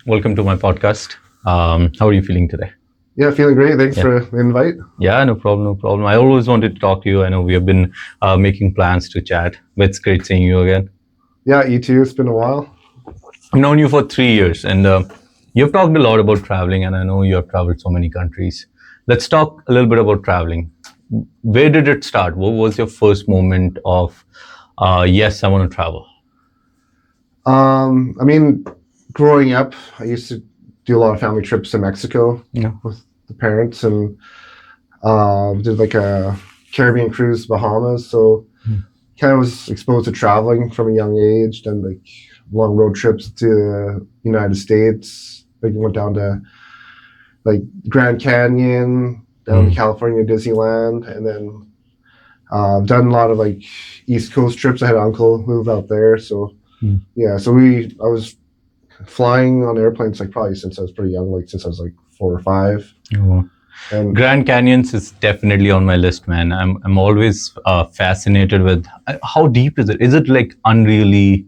Welcome to my podcast. How are you feeling today? Yeah, feeling great. Thanks Yeah. for the invite. Yeah, no problem, no problem. I always wanted to talk to you. I know we have been making plans to chat, but it's great seeing you again. Yeah, you too. It's been a while. I've known you for 3 years, and you've talked a lot about traveling, and I know you have traveled so many countries. Let's talk a little bit about traveling. Where did it start? What was your first moment of, yes, I want to travel? I mean, growing up, I used to do a lot of family trips to Mexico Yeah. with the parents, and did like a Caribbean cruise to Bahamas. So kind of was exposed to traveling from a young age. Done like long road trips to the United States. Like went down to like Grand Canyon, down to California, Disneyland, and then done a lot of like East Coast trips. I had an uncle who lived out there, so yeah. So I was flying on airplanes like probably since I was pretty young, like since I was like 4 or 5. Oh. And Grand Canyons is definitely on my list, man. I'm always fascinated with how deep is it? Is it like unreally,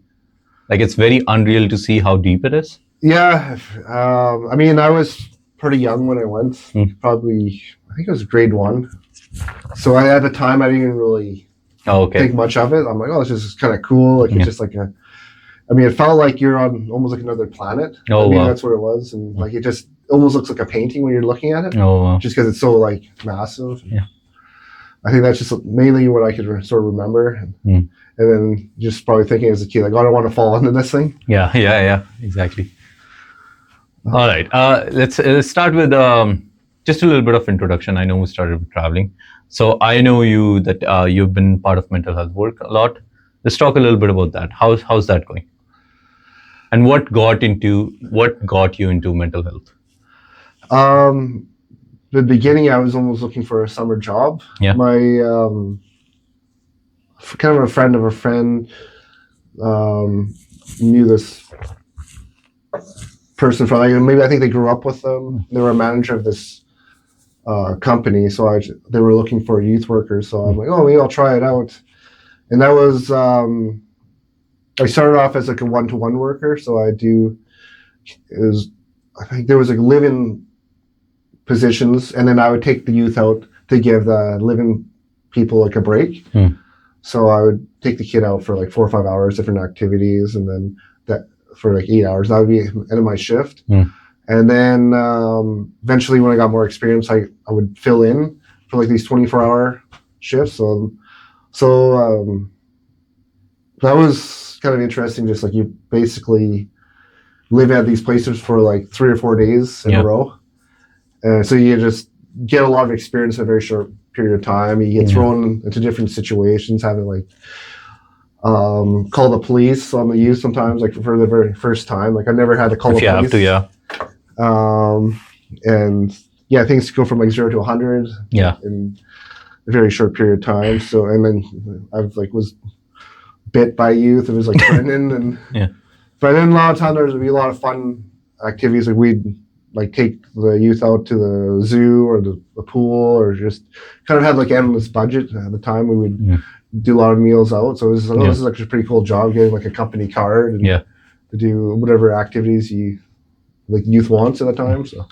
like it's very unreal to see how deep it is? yeah, I mean, I was pretty young when I went. Probably, I think it was grade 1. So at the time, I didn't even really Oh, okay. think much of it. I'm like, oh, this is kind of cool. Like it's just like a. I mean, it felt like you're on almost like another planet. Oh, I mean, wow. that's what it was, and like it just almost looks like a painting when you're looking at it, Oh, wow. just because it's so like massive. Yeah. I think that's just mainly what I could sort of remember, and then just probably thinking as a kid, like, oh, I don't want to fall into this thing. Yeah, exactly. All right, let's start with just a little bit of introduction. I know we started with traveling, so I know you that you've been part of mental health work a lot. Let's talk a little bit about that. How's that going? And what got you into mental health? The beginning, I was almost looking for a summer job. Yeah. My kind of a friend of a friend knew this person from, like, maybe I think they grew up with them. They were a manager of this company, so they were looking for a youth worker. So I'm like, oh, maybe I'll try it out. And that was I started off as like a one-to-one worker. So I think there was like live-in positions, and then I would take the youth out to give the live-in people like a break. So I would take the kid out for like 4 or 5 hours, different activities, and then that for like 8 hours. That would be end of my shift. And then eventually, when I got more experience, I would fill in for like these 24-hour shifts. So that was kind of interesting. Just like you basically live at these places for like 3 or 4 days in a row. So you just get a lot of experience in a very short period of time. You get thrown into different situations, having like call the police on the youth sometimes, like for the very first time. Like I never had to call the police. If you have to, And yeah, things go from like 0 to 100 in a very short period of time. So, and then I was bit by youth. It was like Brennan and but then a lot of times there would be a lot of fun activities. Like we'd like take the youth out to the zoo or the pool, or just kind of had like endless budget at the time. We would do a lot of meals out. So it was this is like a pretty cool job, getting like a company card and to do whatever activities youth wants at the time. So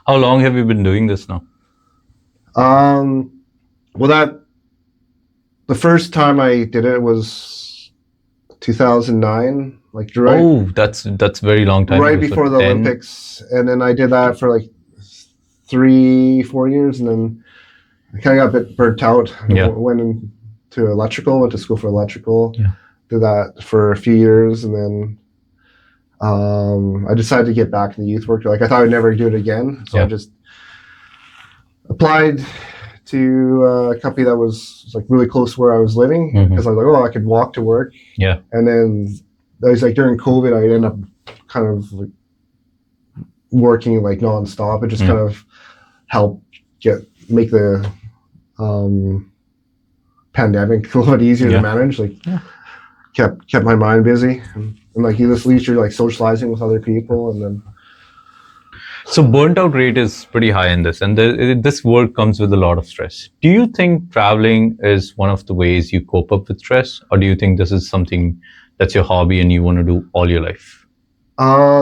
how long have you been doing this now? Well, the first time I did it was 2009. Like that's very long time. Right before the Olympics, and then I did that for like 3-4 years, and then I kind of got a bit burnt out. Went into electrical. Went to school for electrical. Did that for a few years, and then I decided to get back in the youth work. Like I thought I'd never do it again, so I just applied to a company that was like really close to where I was living, because I was like, oh, I could walk to work. And then it was like during COVID, I ended up kind of like working like nonstop. It just kind of helped make the pandemic a little bit easier to manage. Like kept my mind busy, and like at least you're like socializing with other people, and then. So burnt out rate is pretty high in this, and this work comes with a lot of stress. Do you think traveling is one of the ways you cope up with stress, or do you think this is something that's your hobby and you want to do all your life?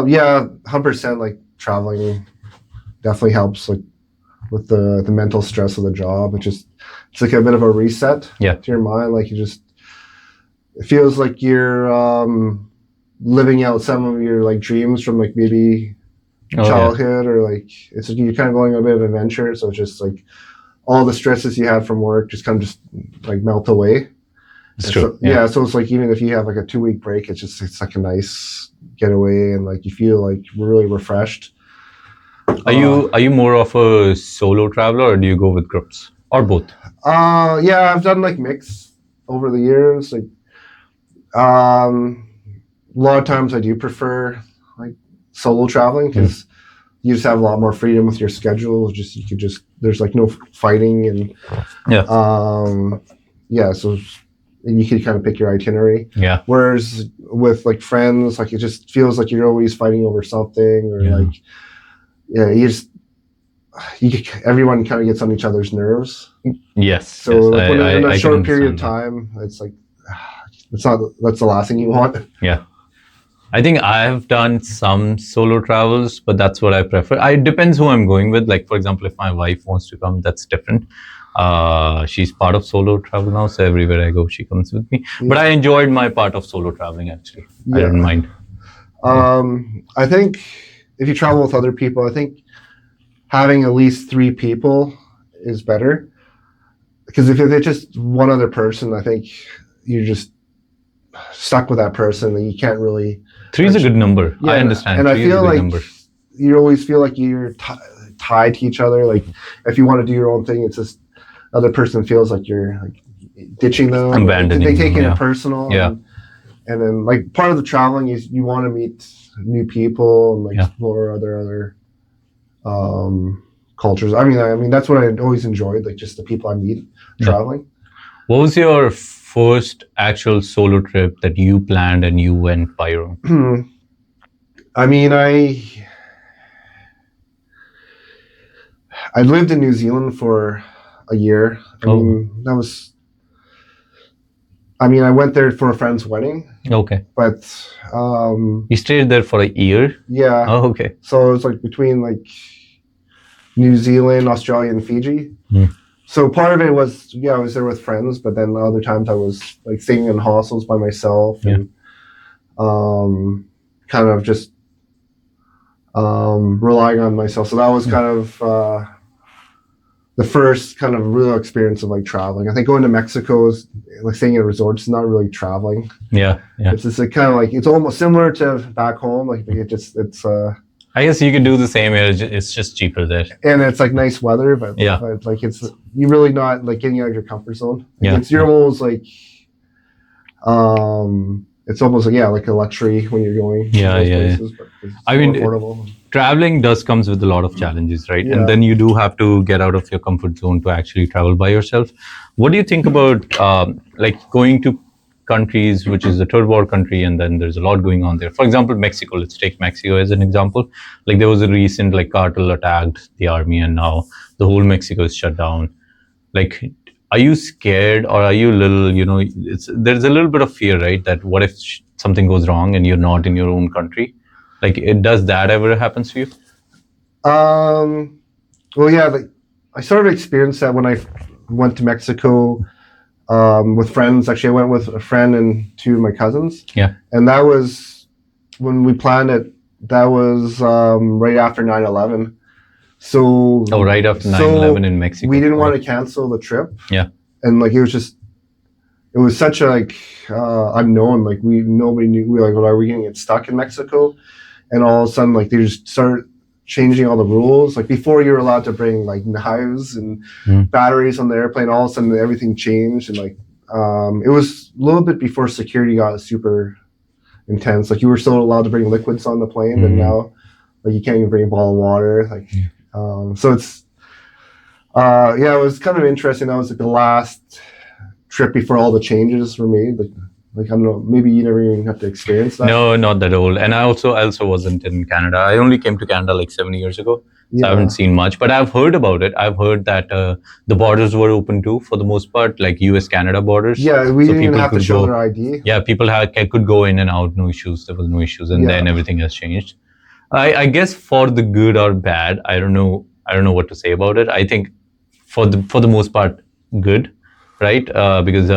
Yeah, 100%. Like traveling definitely helps, like with the mental stress of the job. It's like a bit of a reset Yeah. to your mind. Like it feels like you're living out some of your like dreams from like maybe Oh, yeah. childhood, or like it's like you're kind of going on a bit of adventure. So it's just like all the stresses you had from work just kind of just like melt away. It's And true. so, yeah. So it's like even if you have like a 2 week break, it's like a nice getaway, and like you feel like really refreshed. Are you more of a solo traveler, or do you go with groups, or both? Yeah, I've done like mix over the years. Like a lot of times I do prefer like solo traveling because you just have a lot more freedom with your schedule. There's like no fighting, and Yeah. so you can kind of pick your itinerary. Yeah. Whereas with like friends, like it just feels like you're always fighting over something, or like everyone kind of gets on each other's nerves. Yes. So yes. like when in a I short can period of understand time, it's like that's the last thing you want. that. Yeah. I think I have done some solo travels, but that's what I prefer. It depends who I'm going with. Like, for example, if my wife wants to come, that's different. She's part of solo travel now, so everywhere I go, she comes with me. But I enjoyed my part of solo traveling, actually. I didn't mind. I think if you travel with other people, I think having at least 3 people is better. Because if it's just one other person, I think you're just stuck with that person, and you can't really. 3 is a good number. Yeah, I understand. And I 3 is a feel good like number. you always feel like you're tied to each other. Like if you want to do your own thing, it's just other person feels like you're like ditching them. Abandoning they take them, it personal. Yeah. And then like part of the traveling is you want to meet new people and like explore other cultures. I mean that's what I always enjoyed, like just the people I meet traveling. What was your first actual solo trip that you planned and you went by your own? I mean, I lived in New Zealand for a year. I went there for a friend's wedding. Okay. But you stayed there for a year? Yeah. Oh, okay. So it was like between like New Zealand, Australia, and Fiji. So part of it was, I was there with friends, but then other times I was like staying in hostels by myself and kind of just relying on myself. So that was kind of the first kind of real experience of like traveling. I think going to Mexico is like staying at resorts is not really traveling. Yeah. It's just like kind of like it's almost similar to back home. Like it's. I guess you could do the same here. It's just cheaper there, and it's like nice weather. But like you're really not like getting out of your comfort zone. You're almost like, it's almost like a luxury when you're going. Places, but I mean, affordable. Traveling comes with a lot of challenges, right? And then you do have to get out of your comfort zone to actually travel by yourself. What do you think about like going to countries which is a third world country, and then there's a lot going on there? For example, Mexico. Let's take Mexico as an example. Like there was a recent like cartel attacked the army, and now the whole Mexico is shut down. Like, are you scared, or are you a little, there's a little bit of fear, right? That what if something goes wrong and you're not in your own country? Like, does that ever happen to you? Well, yeah, like I sort of experienced that when I went to Mexico with friends. Actually, I went with a friend and 2 of my cousins. Yeah. And that was when we planned it. That was right after 9/11. So right after 9/11 in Mexico. We didn't want to cancel the trip. Yeah. And like it was such a like unknown. Like nobody knew. We were like, well, are we going to get stuck in Mexico? And all of a sudden, like they just started changing all the rules. Like before, you were allowed to bring like knives and batteries on the airplane. All of a sudden, everything changed, and like it was a little bit before security got super intense. Like you were still allowed to bring liquids on the plane, but now like you can't even bring a bottle of water. Like so it's it was kind of interesting. That was like the last trip before all the changes were made. Like like I don't know, maybe you never even got to experience that. No, not that old. And I also wasn't in Canada. I only came to Canada like 7 years ago. So I haven't seen much, but I've heard about it. I've heard that the borders were open too, for the most part, like US-Canada borders. Yeah, we So didn't even people have to could show go. their ID. Yeah, people could go in and out, no issues. There was no issues, and Yeah. then everything has changed. I guess for the good or bad, I don't know. I don't know what to say about it. I think for the most part, good, right? Because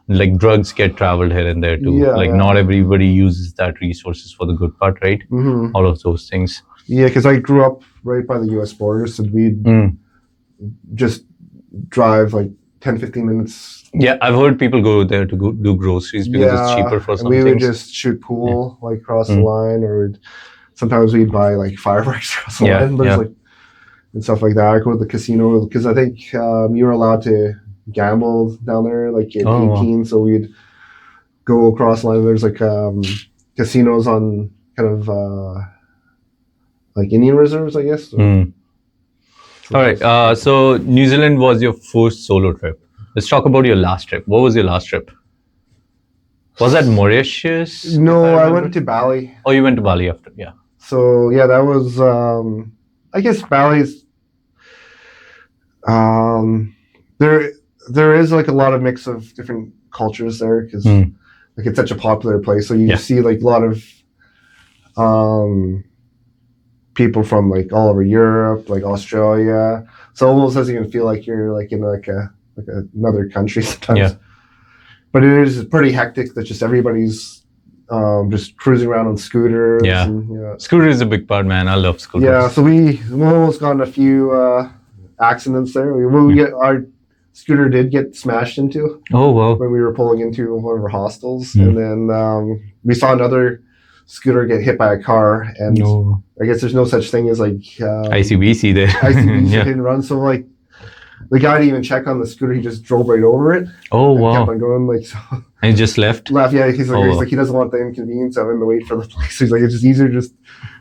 like drugs get traveled here and there too. Yeah, like yeah. not everybody uses that resources for the good part, right? Mm-hmm. All of those things. Yeah, because I grew up right by the U.S. border, so we'd just drive like 10, 15 minutes. Yeah, I've heard people go there to go do groceries because it's cheaper for some we things. would just shoot pool like across the line, or sometimes we'd buy like fireworks across the line, but it's like and stuff like that. I go to the casino because I think you were allowed to gamble down there like at 18, so we'd go across the line. There's like casinos on kind of like Indian reserves, I guess. All right. So New Zealand was your first solo trip. Let's talk about your last trip. What was your last trip? Was that Mauritius? No, I went to Bali. Oh, you went to Bali after, yeah. So yeah, that was I guess Bali's there is like a lot of mix of different cultures there because like it's such a popular place. So you see like a lot of people from like all over Europe, like Australia. So it almost doesn't even feel like you're like in like another country sometimes. Yeah. But it is pretty hectic that just everybody's just cruising around on scooters. Yeah. And, Scooter is a big part, man. I love scooters. Yeah, so we almost got in a few accidents there. Our scooter did get smashed into. Oh, wow. When we were pulling into one of our hostels. And then we saw another scooter get hit by a car. And I guess there's no such thing as like ICBC there. ICBC hit and run. So like the guy didn't even check on the scooter. He just drove right over it. Oh, wow. Kept on going like so. And he just left? Yeah. He's like he doesn't want the inconvenience of having to wait for the police. He's like, it's just easier to just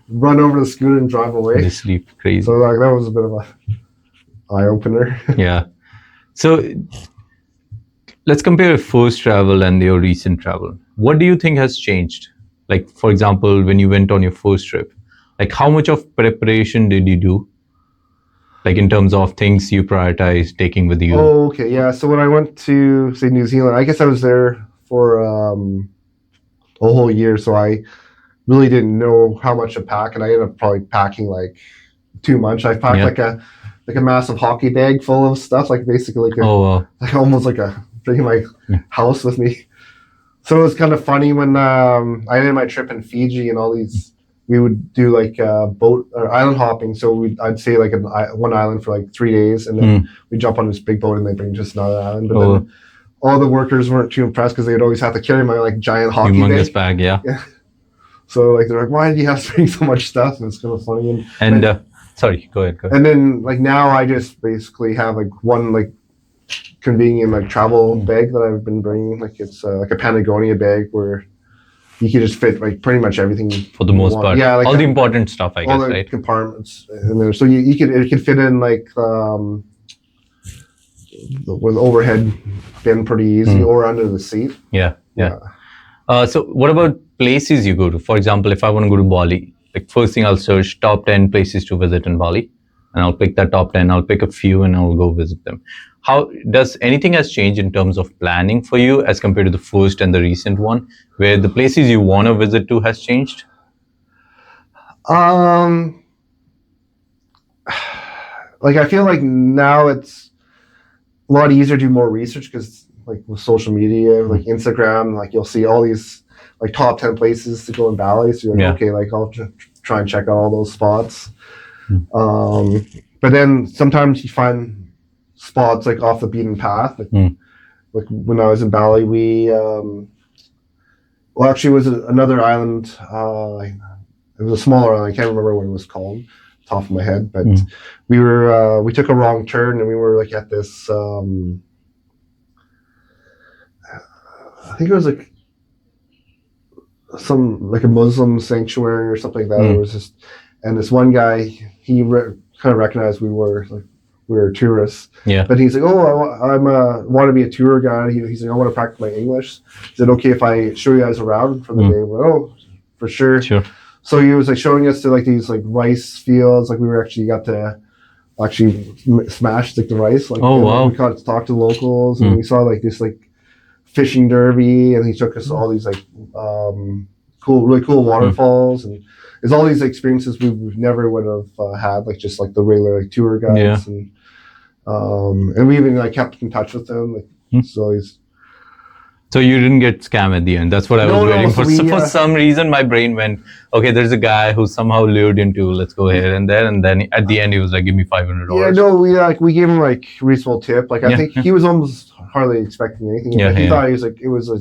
run over the scooter and drive away. Just sleep. Crazy. So like that was a bit of a eye opener. Yeah. So let's compare your first travel and your recent travel. What do you think has changed? Like, for example, when you went on your first trip, like how much of preparation did you do? Like in terms of things you prioritize taking with you? Oh, okay. Yeah. So when I went to, say, New Zealand, I guess I was there for a whole year. So I really didn't know how much to pack. And I ended up probably packing like too much. I packed like a massive hockey bag full of stuff, like basically like almost like bringing my house with me. So it was kind of funny when I ended my trip in Fiji and all these. We would do like boat or island hopping. So I'd say like one island for like 3 days, and then we jump on this big boat and they bring just another island. But then all the workers weren't too impressed because they'd always have to carry my like giant hockey bag. Yeah. So like they're like, why do you have to bring so much stuff? And it's kind of funny. Sorry, go ahead. And then like now I just basically have like one like convenient like travel bag that I've been bringing. Like it's like a Patagonia bag where you can just fit like pretty much everything for the most part. Yeah, like all the important stuff, I guess, all the right? compartments in there. So it could fit in like with overhead bin pretty easy or under the seat. Yeah. So what about places you go to? For example, if I want to go to Bali, like first thing I'll search top 10 places to visit in Bali, and I'll pick that top 10. I'll pick a few and I'll go visit them. How does anything has changed in terms of planning for you as compared to the first and the recent one, where the places you want to visit to has changed? Like I feel like now it's a lot easier to do more research because like with social media, like Instagram, like you'll see all these like top 10 places to go in Bali. So you're like, okay, like I'll try and check out all those spots. But then sometimes you find spots like off the beaten path. Like when I was in Bali, we actually it was another island. It was a smaller island. I can't remember what it was called, top of my head. But we took a wrong turn and we were like at this. I think it was like a Muslim sanctuary or something like that. It was just, and this one guy, he kind of recognized we were like we were tourists. Yeah. But he's like, oh, want to be a tour guide. He's like, I want to practice my English. Is it okay if I show you guys around for the day? We're like, oh, for sure. Sure. So he was like showing us to like these like rice fields. Like we were actually got to actually smash like the rice. Like, oh wow. We got to talk to locals, and we saw like this like fishing derby, and he took us to all these like really cool waterfalls, and there's all these experiences we never would have had, like just like the regular like tour guides, and we even like kept in touch with them. Like, so he's. So you didn't get scammed at the end. That's what I was waiting for. So for some reason, my brain went, okay, there's a guy who somehow lured into, let's go here and there. And then at the end, he was like, give me $500. Yeah, no, we gave him like reasonable tip. Like I think he was almost hardly expecting anything. He thought he was like, it was a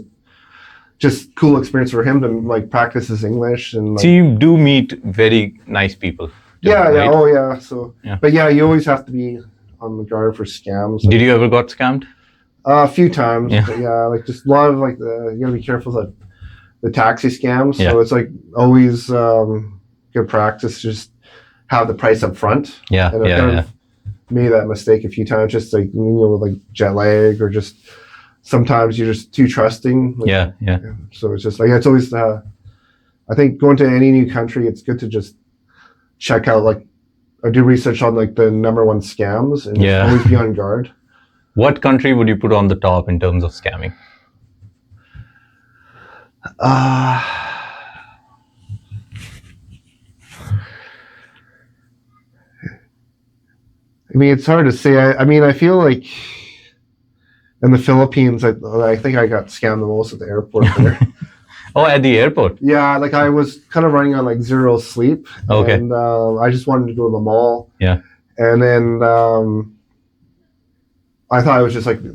just cool experience for him to like practice his English. And like, so you do meet very nice people. Right? Oh yeah. So, but yeah, you always have to be on the guard for scams. Like, did you ever got scammed? A few times, but like just a lot of like you gotta be careful of the taxi scams. So it's like always good practice. Just have the price up front. And I've kind of made that mistake a few times. Just like with like jet lag, or just sometimes you're just too trusting. Like, So it's just like it's always. I think going to any new country, it's good to just check out like or do research on like the number one scams and just always be on guard. What country would you put on the top in terms of scamming? I mean, it's hard to say. I mean, I feel like in the Philippines, I think I got scammed the most at the airport there. Oh, at the airport? Yeah, like I was kind of running on like zero sleep. Okay. And I just wanted to go to the mall. Yeah. And then I thought it was just like, it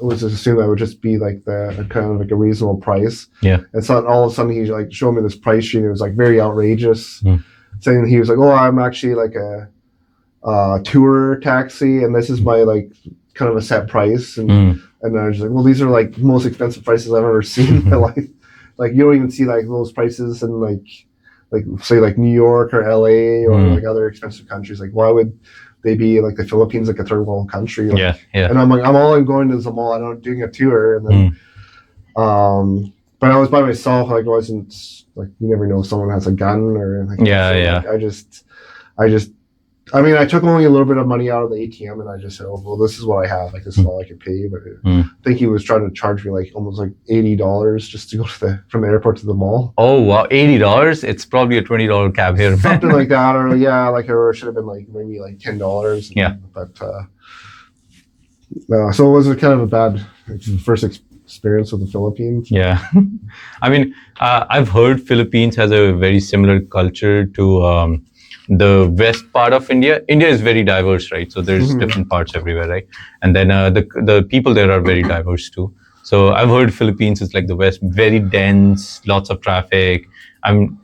was just assumed that would just be like the kind of like a reasonable price. Yeah. And so all of a sudden he like showed me this price sheet. It was like very outrageous. Saying he was like, oh, I'm actually like a tour taxi, and this is my like kind of a set price. And and I was like, well, these are like the most expensive prices I've ever seen in my life. Like you don't even see like those prices in like say like New York or LA or like other expensive countries. Like why would they be like the Philippines, like a third world country? Like, And I'm like, I'm only going to the mall. I'm not doing a tour. And then, but I was by myself. Like, I wasn't like, you never know if someone has a gun or anything. Like, I mean, I took only a little bit of money out of the ATM, and I just said, oh, well, this is what I have. Like, this is all I could pay. But I think he was trying to charge me like almost like $80 just to go to from the airport to the mall. Oh, wow. $80? It's probably a $20 cab here. Something like that. Or or it should have been like maybe like $10. But so it was a kind of a bad first experience with the Philippines. Yeah. I mean, I've heard Philippines has a very similar culture to the west part of India. India is very diverse, right? So there's different parts everywhere, right? And then the people there are very diverse too. So I've heard Philippines is like the west, very dense, lots of traffic. People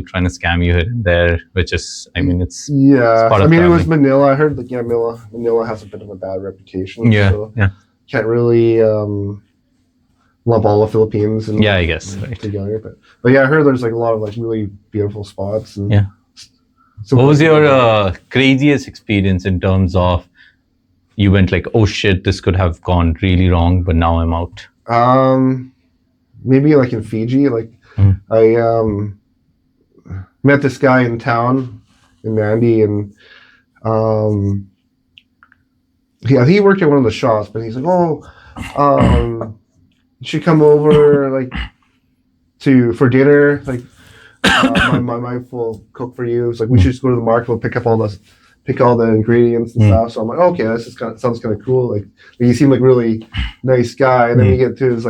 trying to scam you here and there, which is, I mean, it's part of it was Manila. I heard like Manila has a bit of a bad reputation. So can't really lump all the Philippines and I guess together. But I heard there's like a lot of like really beautiful spots. And so what was your craziest experience in terms of you went like, oh shit, this could have gone really wrong, but now I'm out? Maybe like in Fiji, like I met this guy in town in Nandi, and he worked at one of the shops, but he's like, oh, you should come over like for dinner. Like my wife will cook for you. It's like we should just go to the market. We'll pick all the ingredients and stuff. So I'm like, okay, this is sounds kind of cool. Like he seemed like really nice guy. And then we get to it's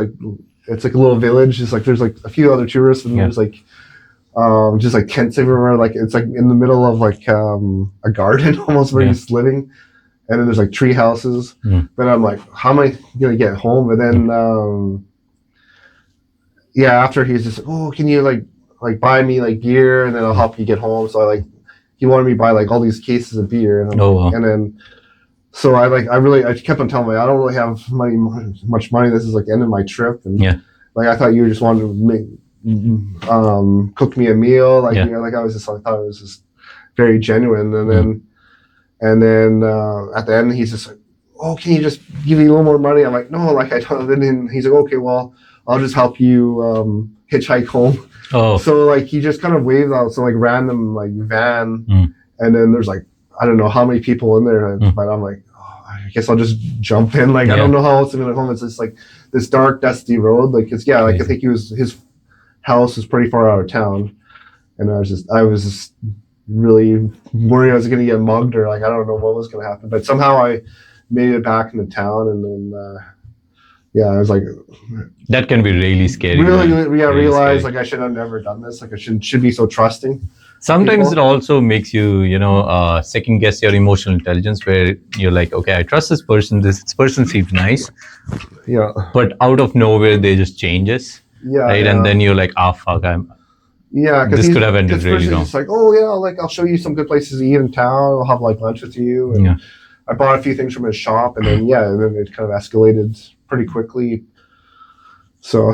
like a little village. It's like there's like a few other tourists, and there's like just like tents everywhere. Like it's like in the middle of like a garden almost where he's living. And then there's like tree houses. But I'm like, how am I gonna get home? And then after he's just like, oh, can you like buy me like beer, and then I'll help you get home. So he wanted me to buy like all these cases of beer, and and then so I kept on telling him, I don't really have much money. This is like the end of my trip, and like I thought you just wanted to cook me a meal, like I thought it was just very genuine, and then. And then at the end, he's just like, "Oh, can you just give me a little more money?" I'm like, "No, like I don't." And then he's like, "Okay, well, I'll just help you hitchhike home." Oh. So like he just kind of waved out some like random like van, and then there's like I don't know how many people in there, but I'm like, oh, I guess I'll just jump in. Like I don't know how else I'm gonna home. It's just like this dark, dusty road. Like it's like I think his house is pretty far out of town, and I was just really worried I was gonna get mugged or like I don't know what was gonna happen. But somehow I made it back into town, and then I was like, that can be really scary. Really, realize scary. Like I should have never done this. Like I should be so trusting. Sometimes it also makes you, second guess your emotional intelligence, where you're like, okay, I trust this person. This person seems nice. Yeah. But out of nowhere, they just changes. Yeah. Right, and then you're like, fuck, this could have ended really wrong. Just like, oh yeah, I'll show you some good places to eat in town. I'll have like lunch with you. And I bought a few things from his shop, and then it kind of escalated pretty quickly. So,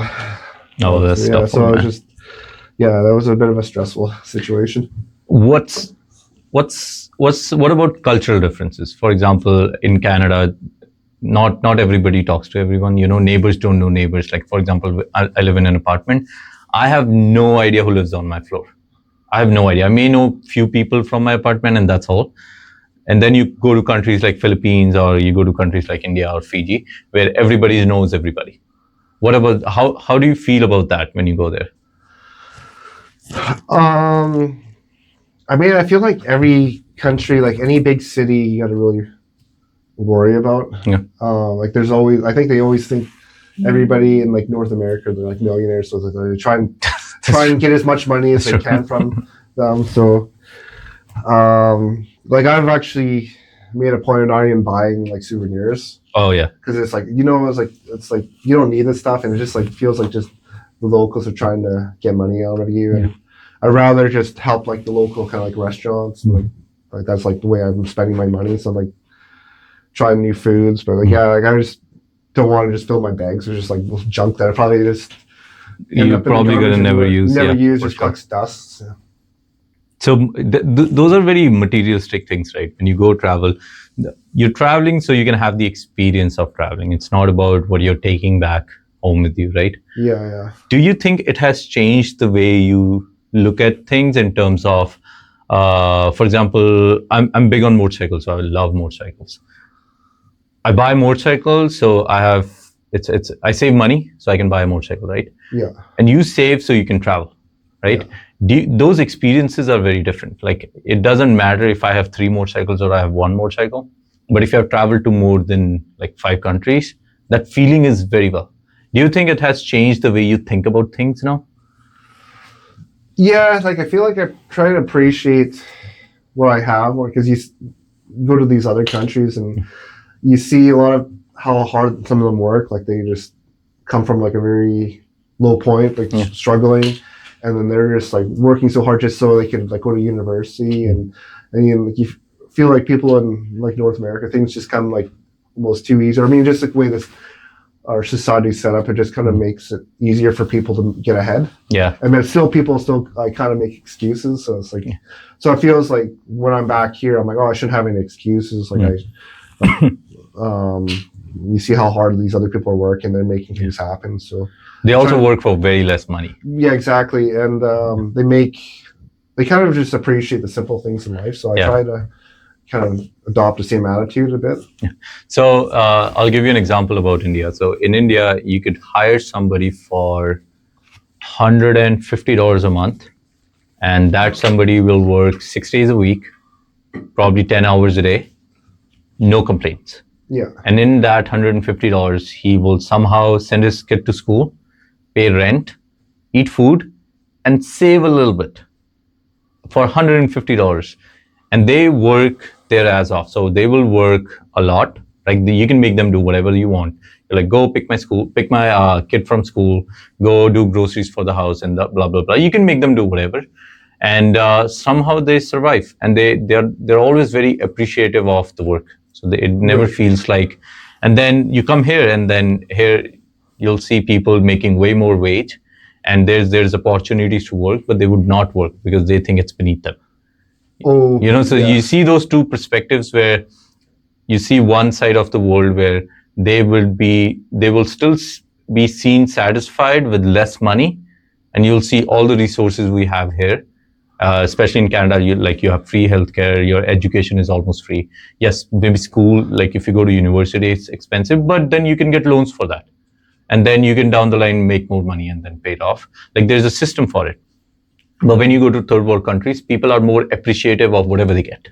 that's tough. So I was that was a bit of a stressful situation. What about cultural differences? For example, in Canada, not everybody talks to everyone. Neighbors don't know neighbors. Like, for example, I live in an apartment. I have no idea who lives on my floor. I have no idea. I may know few people from my apartment, and that's all. And then you go to countries like Philippines, or you go to countries like India or Fiji, where everybody knows everybody. What about how do you feel about that when you go there? I mean, I feel like every country, like any big city, you got to really worry about. Yeah. Like there's always, I think they always think everybody in like North America, they're like millionaires, so they try and get as much money as they can from them. So, like I've actually made a point of not even buying like souvenirs. Oh yeah, because it's like it's like you don't need this stuff, and it just like feels like just the locals are trying to get money out of you, and I'd rather just help like the local kind of like restaurants, and, like that's like the way I'm spending my money. So like trying new foods, but like I just don't want to just fill my bags with just like junk that I probably just you're probably gonna never use. Just collects dust. So those are very materialistic things, right? When you go travel, you're traveling so you can have the experience of traveling. It's not about what you're taking back home with you, right? Yeah. Do you think it has changed the way you look at things in terms of, for example, I'm big on motorcycles, so I love motorcycles. I buy motorcycles, so I save money so I can buy a motorcycle, right? Yeah. And you save so you can travel, right? Yeah. Those experiences are very different. Like it doesn't matter if I have 3 motorcycles or I have 1 motorcycle, but if you have traveled to more than like 5 countries, that feeling is very well. Do you think it has changed the way you think about things now? Yeah, like I feel like I try to appreciate what I have, because you go to these other countries and you see a lot of how hard some of them work. Like they just come from like a very low point, like struggling, and then they're just like working so hard just so they can like go to university, and you feel like people in like North America, things just come like almost too easy. I mean, just like the way our society's set up, it just kind of makes it easier for people to get ahead. Yeah. And then people still like kind of make excuses. So it's like, so it feels like when I'm back here, I'm like, oh, I shouldn't have any excuses. Like you see how hard these other people are working, they're making things happen. So they also work for very less money. Yeah, exactly. And they kind of just appreciate the simple things in life. So I try to kind of adopt the same attitude a bit. Yeah. So I'll give you an example about India. So in India, you could hire somebody for $150 a month, and that somebody will work 6 days a week, probably 10 hours a day, no complaints. Yeah. And in that $150, he will somehow send his kid to school, pay rent, eat food, and save a little bit for $150. And they work their ass off. So they will work a lot. Like you can make them do whatever you want. You're like, go pick my kid from school, go do groceries for the house, and blah blah blah. You can make them do whatever, and somehow they survive. And they're always very appreciative of the work. So it never feels like. And then you come here, and then here you'll see people making way more wage, and there's opportunities to work, but they would not work because they think it's beneath them. Oh, So you see those two perspectives where you see one side of the world where they will still be seen satisfied with less money, and you'll see all the resources we have here. Especially in Canada, you have free healthcare, your education is almost free. Yes, maybe school, like if you go to university, it's expensive, but then you can get loans for that, and then you can down the line make more money and then pay it off. Like there's a system for it. But when you go to third world countries, people are more appreciative of whatever they get.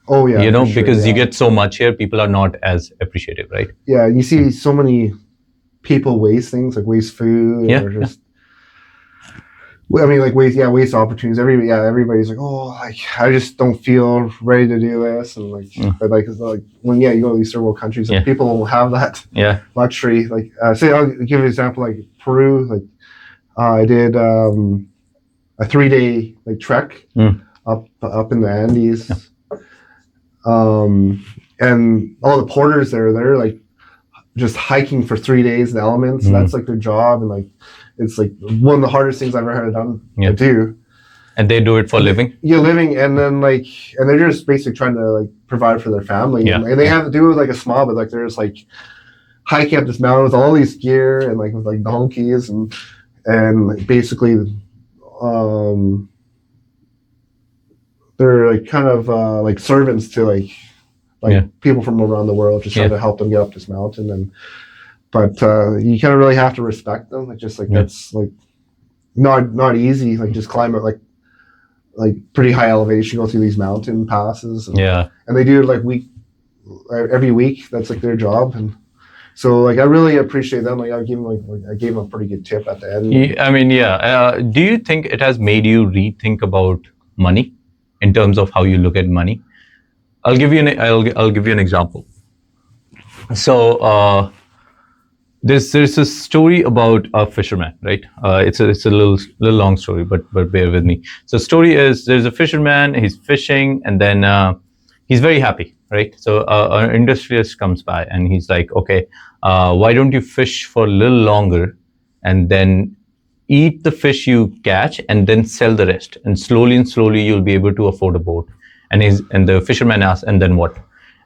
Oh yeah, for sure, because you yeah. get so much here, people are not as appreciative, right? Yeah, you see so many people waste things, like waste food, Yeah, or just. I mean, like waste opportunities. Everybody's like, oh, like I just don't feel ready to do this, and like, but like, it's like when you go to these third world countries, like people don't have that luxury. Like, say I'll give you an example, like Peru. Like, I did a 3-day like trek up in the Andes, and all the porters there, they're like just hiking for 3 days in the elements. That's like their job, and like it's like one of the hardest things I've ever had to do. And they do it for living. Yeah, living, and then like, and they're just basically trying to like provide for their family, and they have to do it like a small, but like they're just like hiking up this mountain with all these gear and like with like donkeys and like, basically, they're like kind of like servants to like people from around the world, just trying to help them get up this mountain. But you kind of really have to respect them. Like just like that's like not easy. Like just climb it like pretty high elevation, go through these mountain passes. And, and they do it like every week. That's like their job. And so like I really appreciate them. Like I gave them a pretty good tip at the end. I mean, do you think it has made you rethink about money in terms of how you look at money? I'll give you an example. So there's a story about a fisherman, right? It's a little long story, but bear with me. So story is there's a fisherman, he's fishing, and then he's very happy, right? So an industrialist comes by and he's like, okay, why don't you fish for a little longer and then eat the fish you catch and then sell the rest, and slowly you'll be able to afford a boat. And the fisherman asks, and then what?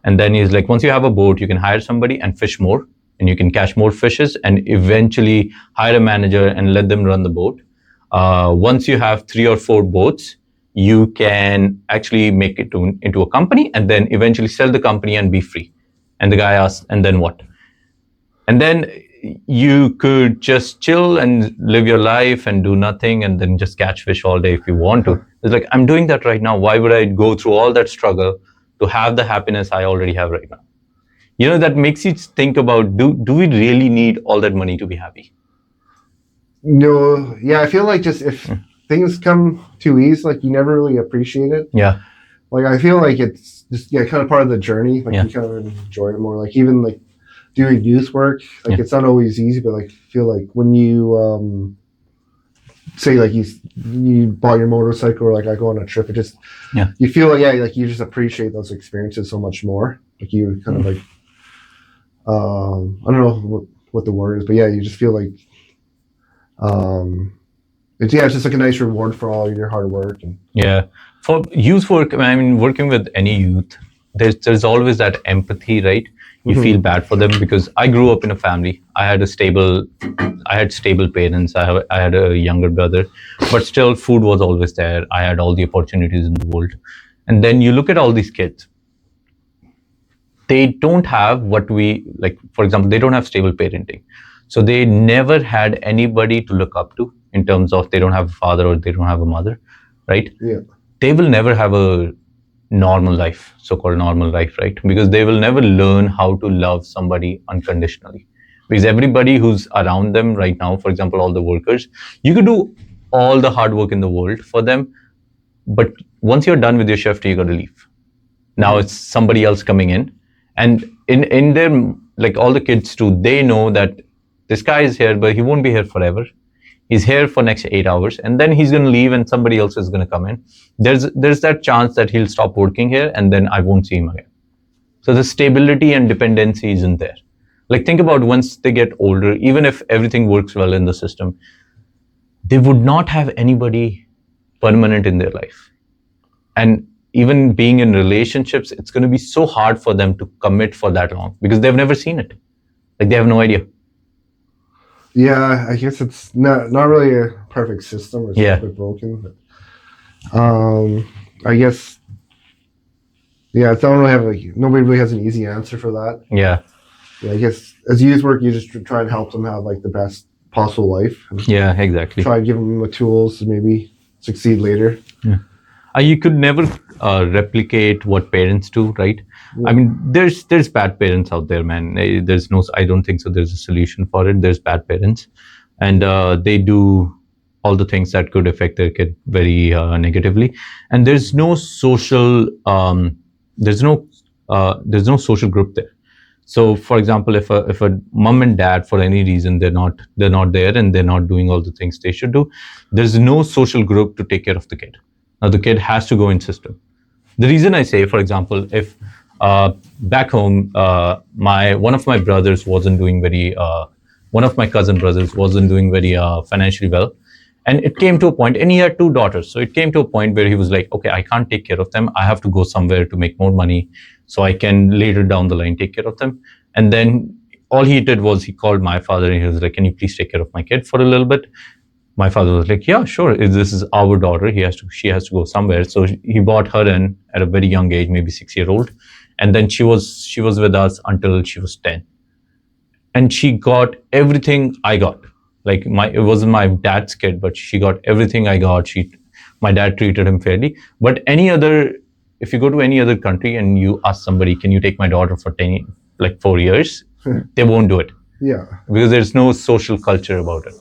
And then he's like, once you have a boat, you can hire somebody and fish more, and you can catch more fishes, and eventually hire a manager and let them run the boat. Once you have 3 or 4 boats, you can actually make it into a company, and then eventually sell the company and be free. And the guy asks, and then what? And then you could just chill and live your life and do nothing, and then just catch fish all day if you want to. It's like, I'm doing that right now. Why would I go through all that struggle to have the happiness I already have right now? That makes you think about, do we really need all that money to be happy? No, yeah, I feel like just if things come too easy, like you never really appreciate it. Yeah. Like I feel like it's just kind of part of the journey. Like you kind of enjoy it more. Like even like doing youth work, like it's not always easy, but like I feel like when you say like you bought your motorcycle or like I go on a trip, it just you feel like like you just appreciate those experiences so much more. Like you kind of like I don't know what the word is, but you just feel like it's just like a nice reward for all your hard work. And for youth work, I mean, working with any youth, there's always that empathy, right? You feel bad for them, because I grew up in a family. I had stable parents. I had a younger brother, but still food was always there. I had all the opportunities in the world. And then you look at all these kids, they don't have what we like. For example, they don't have stable parenting. So they never had anybody to look up to in terms of they don't have a father or they don't have a mother, right? Yeah. They will never have a normal life, so-called normal life, right? Because they will never learn how to love somebody unconditionally. Because everybody who's around them right now, for example, all the workers, you could do all the hard work in the world for them, but once you're done with your shift, you got to leave. Now it's somebody else coming in, and in their, like all the kids too, they know that this guy is here, but he won't be here forever. He's here for next 8 hours, and then he's going to leave, and somebody else is going to come in. There's that chance that he'll stop working here, and then I won't see him again. So the stability and dependency isn't there. Like think about once they get older, even if everything works well in the system, they would not have anybody permanent in their life. And even being in relationships, it's going to be so hard for them to commit for that long because they've never seen it. Like they have no idea. Yeah, I guess it's not really a perfect system. It's a bit broken, but I guess I don't really have nobody really has an easy answer for that. Yeah, I guess as youth work, you just try and help them have like the best possible life. Yeah, exactly. Try and give them the tools to maybe succeed later. Yeah. You could never replicate what parents do, right? Yeah. I mean, there's bad parents out there, man. There's no, I don't think so. There's a solution for it. There's bad parents, and they do all the things that could affect their kid very negatively. And there's no social, there's no social group there. So, for example, if a mom and dad, for any reason, they're not there and they're not doing all the things they should do, there's no social group to take care of the kid. Now, the kid has to go in system. The reason I say, for example, if back home, one of my brothers wasn't doing very, one of my cousin brothers wasn't doing very financially well, and it came to a point, and he had 2 daughters, so it came to a point where he was like, okay, I can't take care of them. I have to go somewhere to make more money, so I can later down the line take care of them. And then all he did was he called my father and he was like, can you please take care of my kid for a little bit? My father was like, yeah, sure. This is our daughter. She has to go somewhere. So he brought her in at a very young age, maybe 6-year-old. And then she was with us until she was 10. And she got everything I got. Like it wasn't my dad's kid, but she got everything I got. My dad treated him fairly. But if you go to any other country and you ask somebody, can you take my daughter for 4 years? They won't do it. Yeah. Because there's no social culture about it.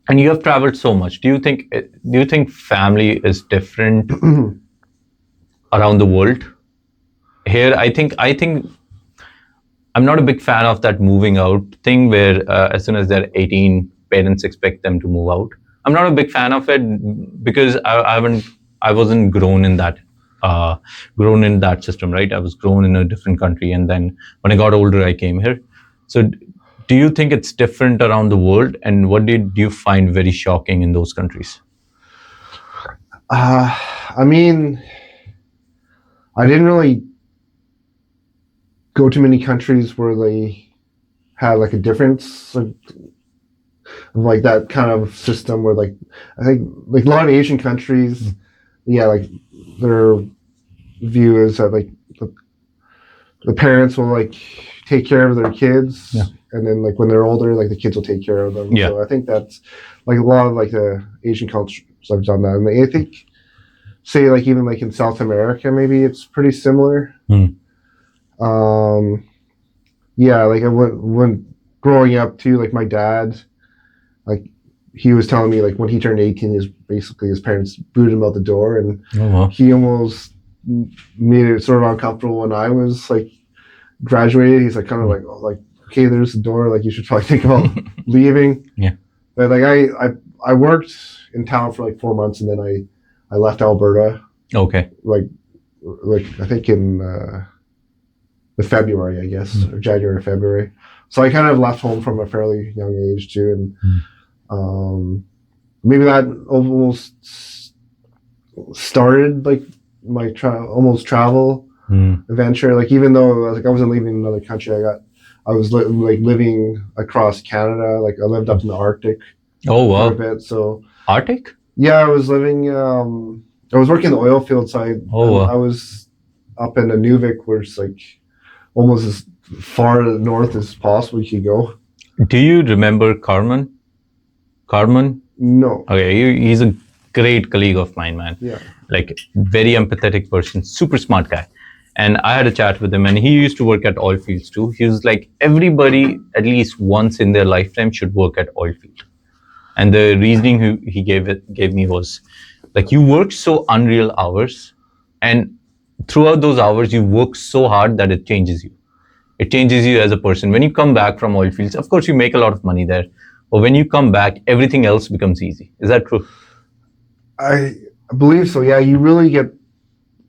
And you have traveled so much. Do you think family is different around the world? Here, I think I'm not a big fan of that moving out thing where as soon as they're 18, parents expect them to move out. I'm not a big fan of it because I wasn't grown in that system, right? I was grown in a different country, and then when I got older, I came here. So, do you think it's different around the world, and what did you find very shocking in those countries? I mean, I didn't really go to many countries where they had like a difference of like that kind of system where like I think like a lot of Asian countries, like their view is that like the parents will like take care of their kids, and then like when they're older, like the kids will take care of them. Yeah. So I think that's like a lot of like the Asian cultures have done that, and I think say like even like in South America, maybe it's pretty similar. Like I went growing up too, like my dad, like he was telling me like when he turned 18, his parents booted him out the door, and he almost made it sort of uncomfortable when I was like graduated. He's like kind of like, oh, like, okay, there's the door, like you should probably think about leaving. Yeah. But like I worked in town for like 4 months, and then I left Alberta. Okay. Like I think in the February, I guess, or January or February. So I kind of left home from a fairly young age too, and maybe that almost started like my almost travel adventure. Like even though like I wasn't leaving another country, I was living across Canada. Like I lived up in the Arctic. Oh wow! For a bit. So Arctic? Yeah, I was living. I was working in the oil field side. Oh wow! I was up in Nunavik, where it's like almost as far north as possible you could go. Do you remember Carmen? No. Okay, he's a great colleague of mine, man. Yeah. Like very empathetic person, super smart guy. And I had a chat with him, and he used to work at oil fields too. He was like, everybody at least once in their lifetime should work at oil field. And the reasoning he gave me was like, you work so unreal hours, and throughout those hours you work so hard that it changes you. It changes you as a person. When you come back from oil fields, of course you make a lot of money there, but when you come back, everything else becomes easy. Is that true? I believe so. Yeah, you really get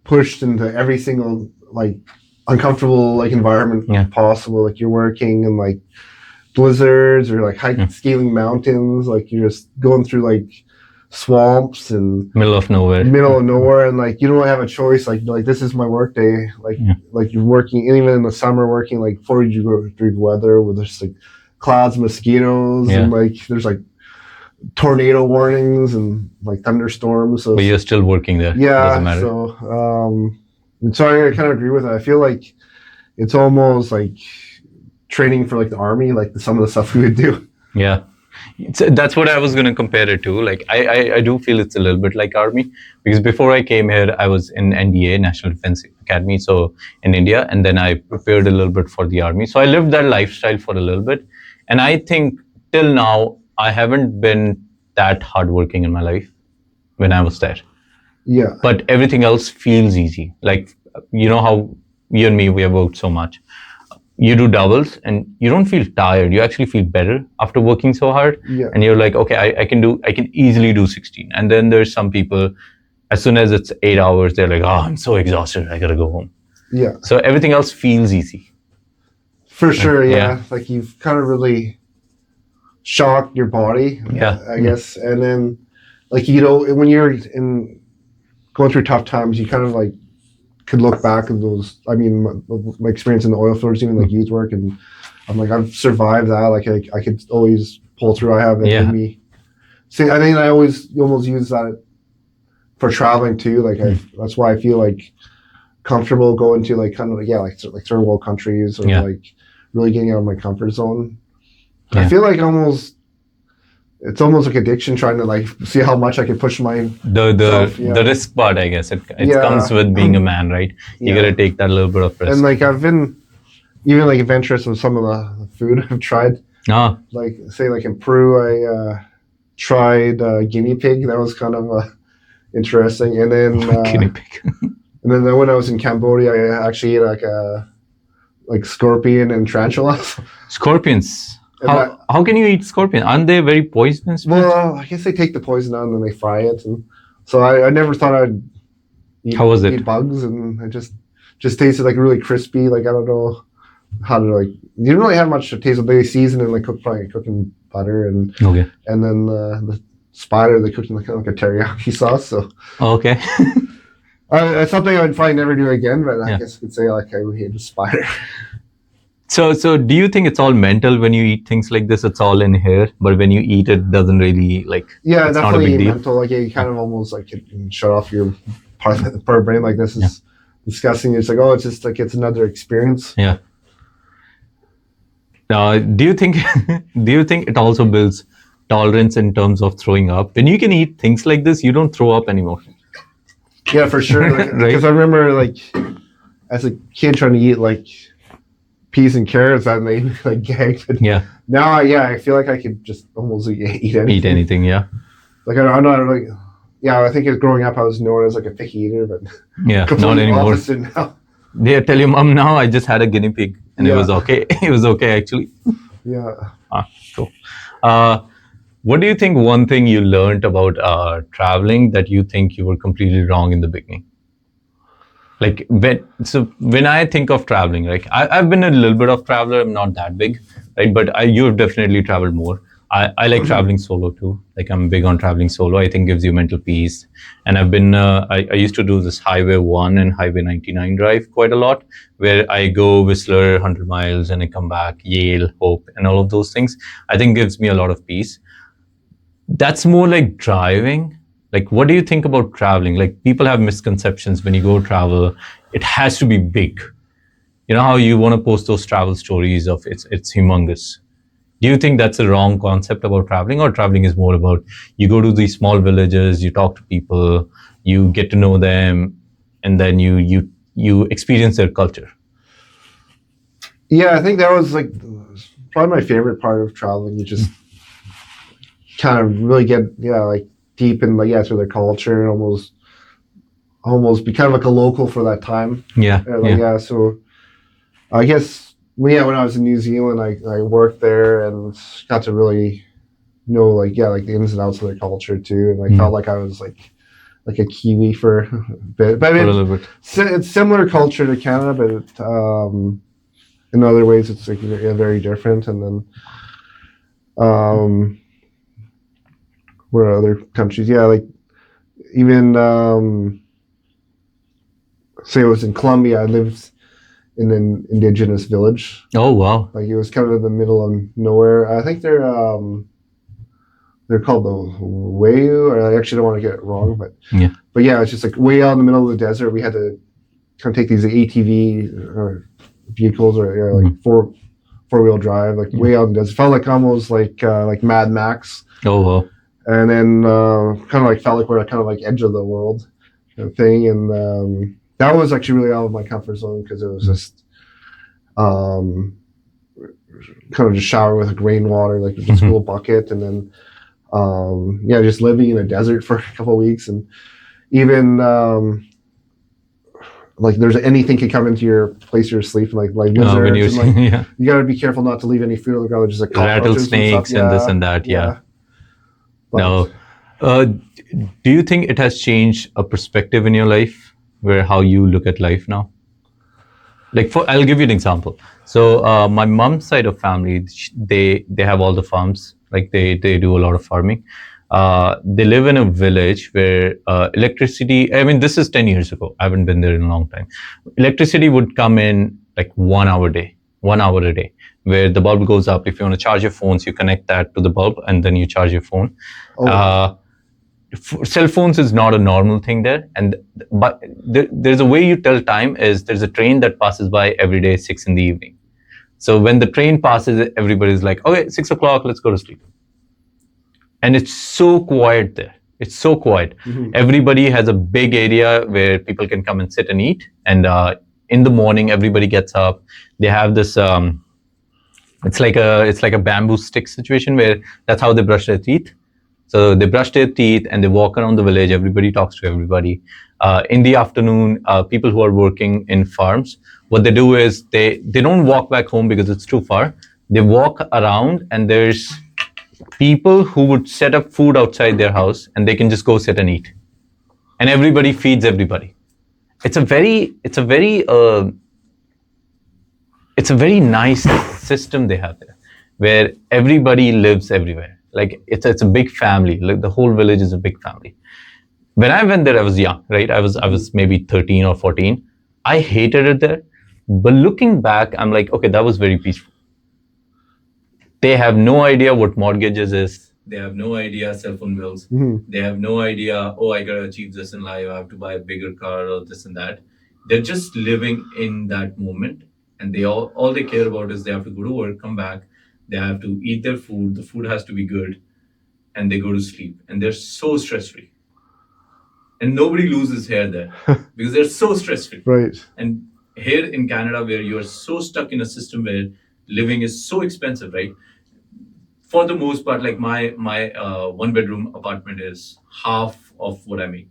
pushed into every single like uncomfortable like environment possible. Like you're working in like blizzards or like scaling mountains. Like you're just going through like swamps and Middle of nowhere. middle of nowhere, and like you don't really have a choice. Like this is my work day. Yeah. Like you're working, and even in the summer, working like 40-degree weather where there's like clouds, mosquitoes, Yeah. and like there's like tornado warnings and like thunderstorms. So But you're still working there. yeah, Doesn't matter. so I kind of agree with it. I feel like it's almost like training for like the army, like some of the stuff we would do. Yeah. That's what I was going to compare it to. Like, I do feel it's a little bit like army, because before I came here, I was in NDA, National Defense Academy, so in India, and then I prepared a little bit for the army. So I lived that lifestyle for a little bit, and I think till now I haven't been that hardworking in my life when I was there. Yeah, But everything else feels easy. Like, you know how you and me, we have worked so much. You do doubles and you don't feel tired. You actually feel better after working so hard. yeah, And you're like, okay, I can easily do 16. And then there's some people, as soon as it's 8 hours, they're like, oh, I'm so exhausted, I gotta go home. yeah, So everything else feels easy. for sure. Yeah. Yeah, like you've kind of really shocked your body. Yeah. I guess, and then like when you're in going through tough times, you kind of like could look back at those. I mean, my experience in the oil fields, even like youth work, and I'm like, I've survived that. Like I could always pull through. I have it Yeah. in me. See, I think I always almost use that for traveling too. Like that's why I feel like comfortable going to like kind of like third world countries or Yeah. like really getting out of my comfort zone. Yeah. I feel like it's almost like addiction, trying to like see how much I can push my The risk part, I guess, it Yeah. comes with being a man, right? You Yeah. gotta take that little bit of risk. And like I've been even like adventurous with some of the food I've tried. Ah, Like say like in Peru, I tried guinea pig. That was kind of interesting. And then guinea pig. and then when I was in Cambodia, I actually ate like scorpion and tarantulas. Scorpions. And How can you eat scorpion? Aren't they very poisonous? Well, I guess they take the poison out and then they fry it, and so I never thought I'd eat, How was it? eat bugs, and it just tasted like really crispy. Like I don't know how to like. You didn't really have much taste. They season and like cooking butter, and Okay. then the spider they cooked in like, kind of like a teriyaki sauce. So Okay. it's something I would probably never do again. But I Yeah. guess I could say like I would hate the spider. So do you think it's all mental when you eat things like this? It's all in here, but when you eat it, doesn't really like. Yeah, it's not a definitely big deal. mental. Like you kind of almost like can shut off your part of the brain. Like this is disgusting. It's like it's just like it's another experience. Yeah. Do you think it also builds tolerance in terms of throwing up? When you can eat things like this, you don't throw up anymore. Yeah, for sure. Like, Right. Because I remember like as a kid trying to eat like peas and carrots, that made me like gag. But Yeah. now, I feel like I could just almost eat anything. Eat anything. Yeah. Like I'm not like. Yeah, I think growing up I was known as like a picky eater, but Yeah. Not completely anymore. opposite now. They tell your mom now. I just had a guinea pig and it Yeah. was okay. It was okay actually. Yeah. Cool. What do you think? One thing you learned about traveling that you think you were completely wrong in the beginning? Like when I think of traveling, like I've been a little bit of traveler. I'm not that big, right? But you've definitely traveled more. I like traveling solo too. Like I'm big on traveling solo. I think gives you mental peace. And I've been I used to do this Highway 1 and Highway 99 drive quite a lot, where I go Whistler 100 miles and I come back Yale, Hope, and all of those things. I think gives me a lot of peace. That's more like driving. Like, what do you think about traveling? Like, people have misconceptions when you go travel. It has to be big. You know how you want to post those travel stories of it's humongous. Do you think that's a wrong concept about traveling, or traveling is more about you go to these small villages, you talk to people, you get to know them, and then you experience their culture? Yeah, I think that was like probably my favorite part of traveling. You just kind of really get like deep in like through their culture and almost be kind of like a local for that time. Yeah. So I guess when I was in New Zealand, I worked there and got to really know like the ins and outs of their culture too, and I felt like I was like a Kiwi for a bit. But I mean, For a little bit. it's similar culture to Canada, but in other ways it's like very different. And then where other countries, yeah, like even say it was in Colombia. I lived in an indigenous village. Oh wow. Like it was kind of in the middle of nowhere. I think they're called the Wayu, or I actually don't want to get it wrong, Yeah. but yeah, it's just like way out in the middle of the desert. We had to kind of take these ATV or vehicles or like four-wheel drive, like way out in the desert. Felt like almost like Mad Max. Oh wow. And then kind of like felt like we're kind of like edge of the world kind of thing. And that was actually really out of my comfort zone because it was just kind of just showering with like rainwater, like just a little bucket, and then yeah, just living in a desert for a couple of weeks, and even like there's anything can come into your place you're sleeping, like When lizards, you're and like yeah. you got to be careful not to leave any food on the ground, just like cockroaches and stuff. Rattlesnakes and this and that. Yeah. But, No. Do you think it has changed a perspective in your life where how you look at life now? Like I'll give you an example. So my mom's side of family, they have all the farms. Like they do a lot of farming. They live in a village where electricity. I mean, this is 10 years ago. I haven't been there in a long time. Electricity would come in like 1 hour a day, 1 hour a day, where the bulb goes up. If you want to charge your phones, you connect that to the bulb, and then you charge your phone. oh, Cell phones is not a normal thing there, and but there's a way you tell time is there's a train that passes by every day 6 in the evening. So when the train passes, everybody's like, okay, 6 o'clock, let's go to sleep. And it's so quiet there. It's so quiet. Everybody has a big area where people can come and sit and eat. And in the morning, everybody gets up. They have this. It's like a bamboo stick situation where that's how they brush their teeth. So they brush their teeth and they walk around the village. Everybody talks to everybody. In the afternoon, people who are working in farms, what they do is they don't walk back home because it's too far. They walk around, and there's people who would set up food outside their house, and they can just go sit and eat, and everybody feeds everybody. It's a very nice system they have there, where everybody lives everywhere. Like it's a big family. Like the whole village is a big family. When I went there, I was young, right? I was maybe 13 or 14. I hated it there, but looking back, I'm like, okay, that was very peaceful. They have no idea what mortgages is. They have no idea cell phone bills. They have no idea, oh, I gotta achieve this in life. I have to buy a bigger car or this and that. They're just living in that moment, and they all they care about is they have to go to work, come back, they have to eat their food. The food has to be good, and they go to sleep, and they're so stress free. And nobody loses hair there because they're so stress free. right. And here in Canada, where you are so stuck in a system where living is so expensive, right? For the most part, like my one bedroom apartment is half of what I make,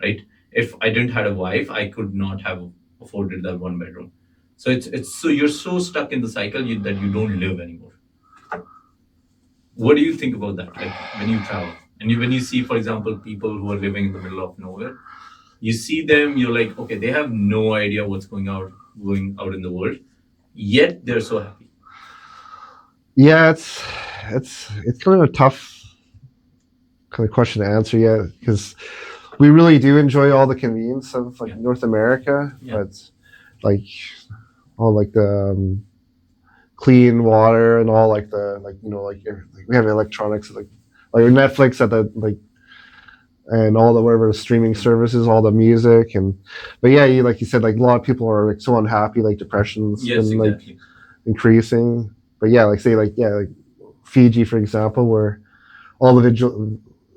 right? If I didn't have a wife, I could not have afforded that one bedroom. So it's so you're so stuck in the cycle that you don't live anymore. What do you think about that? Like when you travel and when you see, for example, people who are living in the middle of nowhere, you see them, you're like, okay, they have no idea what's going out in the world, yet they're so happy. Yeah, it's kind of a tough kind of question to answer yet because we really do enjoy all the convenience of like North America, but like all like the clean water and all like the like like we have electronics like Netflix at the like and all the whatever the streaming services, all the music and but yeah, like you said, like a lot of people are like so unhappy, like depression's been like increasing. But yeah, like say like like Fiji for example, where all the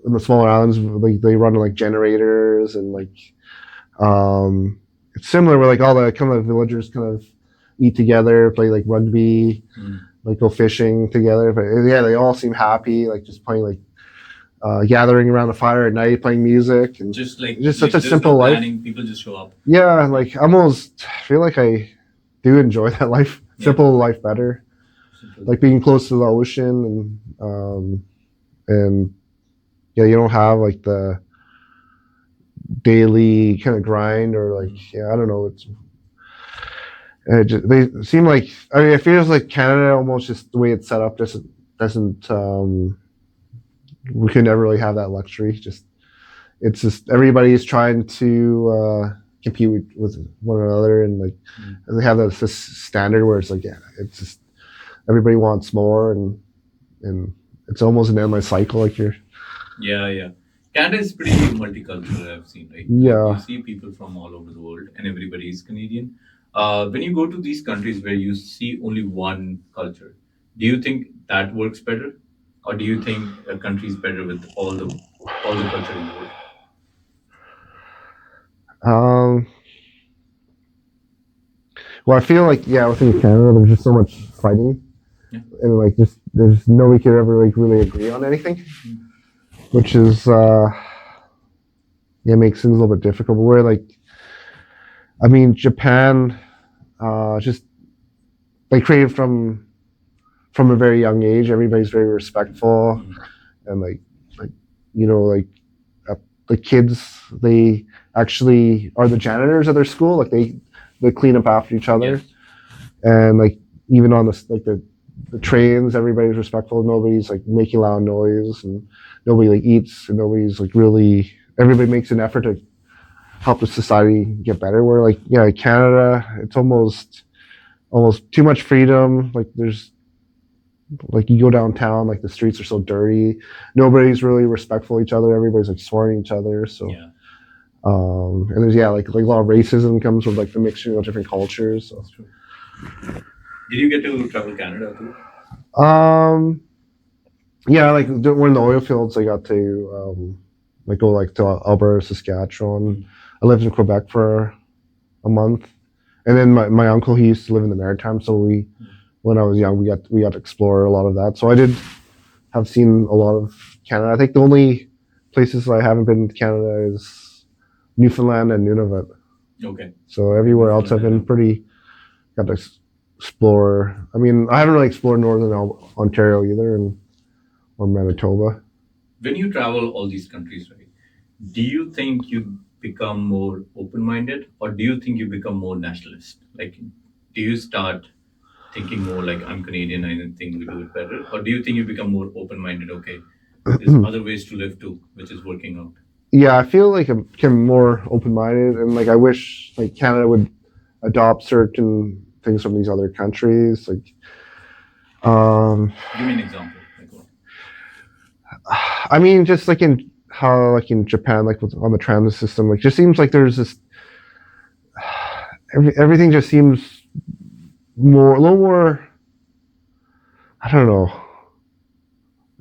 in the smaller islands like they run like generators and like it's similar where like all the kind of villagers kind of eat together, play like rugby, like go fishing together. But yeah, they all seem happy, like just playing like gathering around the fire at night, playing music, and just such a simple life. People just show up. Yeah, like I almost feel like I do enjoy that life, simple life better. Like being close to the ocean and yeah, you don't have like the daily kind of grind or like I don't know. They seem like I mean it feels like Canada almost just the way it's set up doesn't we could never really have that luxury. Just it's just everybody's trying to compete with one another, and like they have this standard where it's like, yeah, it's just everybody wants more, and it's almost an endless cycle. Like you're, Yeah, yeah. Canada is pretty multicultural, I've seen. Like you yeah. see people from all over the world, and everybody is Canadian. When you go to these countries where you see only one culture, do you think that works better, or do you think a country is better with all the culture involved? Um, well, I feel like yeah, within Canada, there's just so much fighting, Yeah. and like just there's nobody could ever like really agree on anything, which is yeah makes things a little bit difficult. But where like I mean, Japan, just they created from a very young age. Everybody's very respectful, Mm. and like you know like uh, the kids they actually are the janitors at their school. Like they clean up after each other, Yes. and like even on the trains, everybody's respectful. Nobody's like making loud noise, and nobody like eats, and nobody's like really. Everybody makes an effort to help the society get better. Where like yeah, Canada, it's almost too much freedom. Like there's like you go downtown, like the streets are so dirty. Nobody's really respectful of each other. Everybody's like swearing at each other. So Yeah, and there's yeah, like a lot of racism comes with like the mixture of different cultures. So that's true. Did you get to travel Canada too? um yeah, like when the oil fields, I got to like go like to Alberta, Saskatchewan. Mm. I lived in Quebec for a month, and then my uncle he used to live in the Maritime, so we Mm. when I was young we got to explore a lot of that. So I did have seen a lot of Canada. I think the only places I haven't been to Canada is Newfoundland and Nunavut. Okay. So Okay, everywhere else I've Newfoundland. been pretty got to explore. I mean, I haven't really explored northern Ontario either, and or Manitoba. When you travel all these countries, right? Do you think you become more open-minded, or do you think you become more nationalist? Like, do you start thinking more like I'm Canadian, I think we do it better, or do you think you become more open-minded? Okay, there's other ways to live too, which is working out. Yeah, I feel like I'm more open minded, and like I wish like Canada would adopt certain things from these other countries. Like, um, Give me an example. Like what? I mean, just like in how like in Japan, like with, on the transit system, like just seems like there's this everything just seems more a little more. I don't know,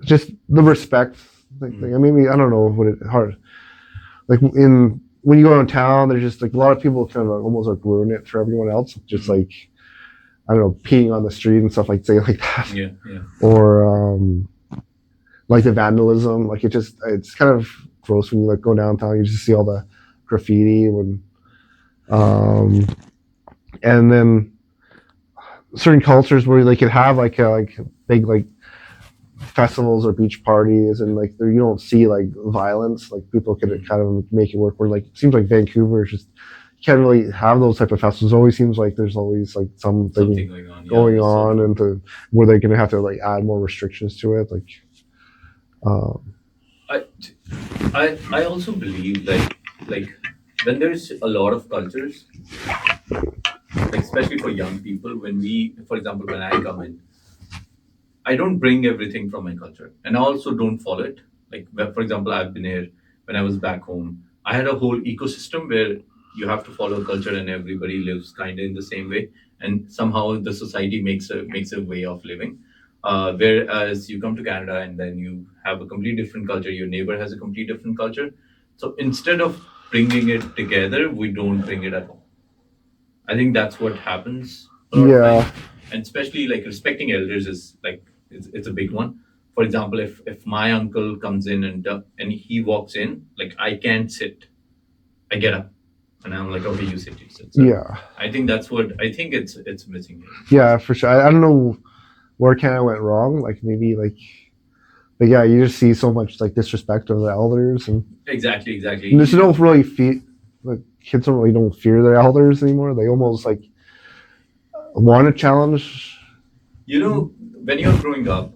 just the respect. Like, Mm. I mean, I don't know what it hard like in when you go downtown, there's just like a lot of people kind of almost like ruin it for everyone else. Just Mm. like I don't know, peeing on the street and stuff like say like that, Yeah, yeah. or like the vandalism. Like it's kind of gross when you like go downtown. You just see all the graffiti um, and then certain cultures where they could have like big like festivals or beach parties and like there you don't see like violence. Like people could Mm. kind of make it work. Where like it seems like Vancouver is just you can't really have those type of festivals. It always seems like there's always like Something something going on. Yeah, going that's so on true. and where they're gonna have to like add more restrictions to it. Like um, I, I also believe like when there's a lot of cultures, like especially for young people, when we, for example, when I come in, I don't bring everything from my culture, and I also don't follow it. Like, for example, I've been here when I was back home. I had a whole ecosystem where you have to follow culture, and everybody lives kind of in the same way, and somehow the society makes a way of living. Whereas you come to Canada and then you have a complete different culture. Your neighbor has a complete different culture. So instead of bringing it together, we don't bring it at all. I think that's what happens a lot of yeah, times, and especially like respecting elders is like it's a big one. For example, if my uncle comes in and he walks in, like I can't sit, I get up, and I'm like, okay, you sit, you sit. So yeah, I think that's what I think it's missing here. yeah, for sure. I don't know where Canada went wrong. Like maybe like, but yeah, you just see so much like disrespect of the elders, Exactly, exactly. and there's no really fear. Like kids don't fear their elders anymore. They almost like want to challenge. You know, when you're growing up,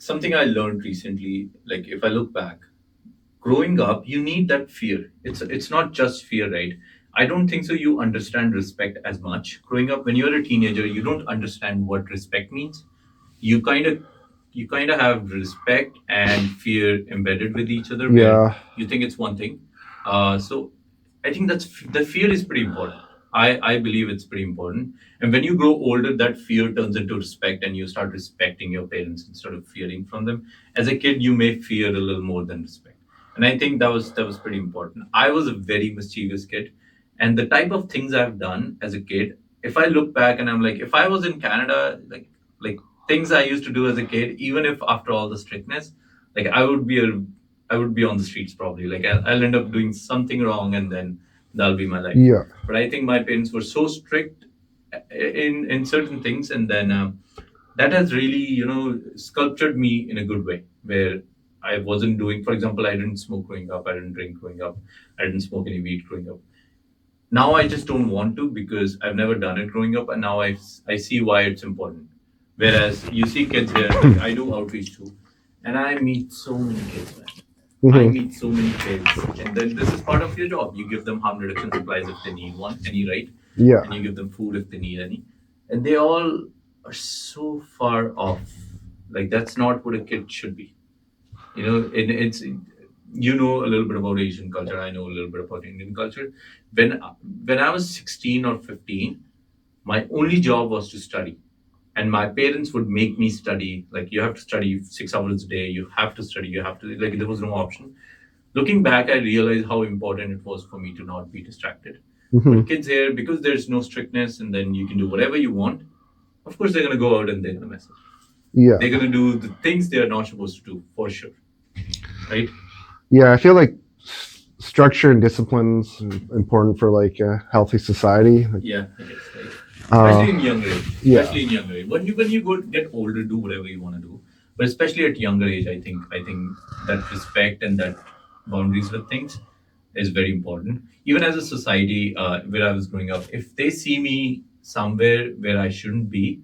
something I learned recently, like if I look back, growing up, you need that fear. It's not just fear, right? I don't think so. You understand respect as much. Growing up, when you're a teenager, you don't understand what respect means. You kind of you kind of have respect and fear embedded with each other, where Yeah. you think it's one thing. So I think the fear is pretty important. I believe it's pretty important. And when you grow older, that fear turns into respect, and you start respecting your parents instead of fearing from them. As a kid, you may fear a little more than respect, and I think that was pretty important. I was a very mischievous kid, and the type of things I've done as a kid. If I look back and I'm like, if I was in Canada, like things I used to do as a kid, even if after all the strictness, like I would be on the streets probably. Like I'll end up doing something wrong, and then that'll be my life. Yeah. But I think my parents were so strict in certain things, and then that has really sculptured me in a good way, where I wasn't doing. For example, I didn't smoke growing up. I didn't drink growing up. I didn't smoke any weed growing up. Now I just don't want to because I've never done it growing up, and now I see why it's important. Whereas you see kids here, like I do outreach too, and I meet so many kids, man. I Hmm. meet so many kids, and then this is part of your job. You give them harm reduction supplies if they need one, any right, Yeah. and you give them food if they need any, and they all are so far off. Like that's not what a kid should be. It's a little bit about Asian culture. I know a little bit about Indian culture. When I was 16 or 15, my only job was to study, and my parents would make me study. Like you have to study 6 hours a day. You have to study. You have to like there was no option. Looking back, I realized how important it was for me to not be distracted. Hmm. But kids here, because there's no strictness, and then you can do whatever you want. Of course, they're gonna go out and they're gonna mess up. Yeah. They're gonna do the things they are not supposed to do for sure, right? Yeah. I feel like structure and discipline's important for like a healthy society. Like, Yeah, it is right. uh, Especially in younger age. yeah. Especially in younger age. When you go get older, do whatever you want to do. But especially at younger age, I think that respect and that boundaries with things is very important. Even as a society, where I was growing up, if they see me somewhere where I shouldn't be,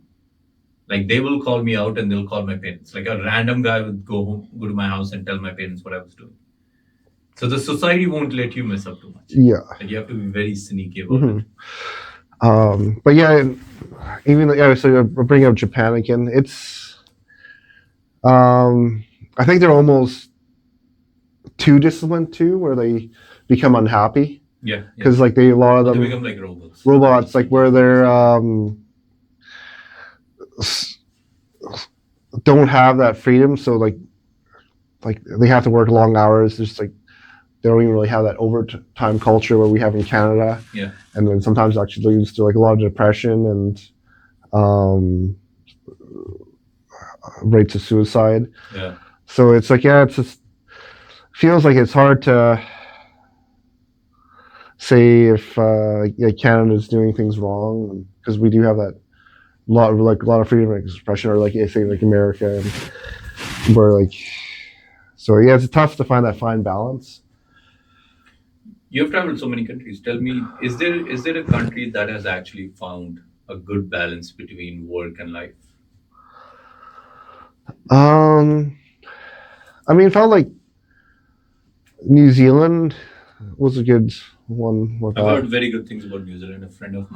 like they will call me out and they'll call my parents. Like a random guy would go to my house and tell my parents what I was doing. So the society won't let you mess up too much. Yeah. Like you have to be very sneaky about Hmm. it. But yeah, even yeah. So I bring up Japan again. It's I think they're almost too disciplined too, where they become unhappy Yeah, yeah. because like they a lot of Or they them become like robots. robots like where they're don't have that freedom. So like they have to work long hours. Just like they don't even really have that overtime culture where we have in Canada. Yeah. And then sometimes actually leads to like a lot of depression and um, rates of suicide. Yeah. So it's like yeah, it's just feels like it's hard to say if yeah, Canada's doing things wrong because we do have that a lot of freedom of expression, or like I say like America, and where like so yeah, it's tough to find that fine balance. You have traveled so many countries. Tell me, is there a country that has actually found a good balance between work and life? Um, I mean, it felt like New Zealand was a good one with I've heard that. very good things about New Zealand. A friend of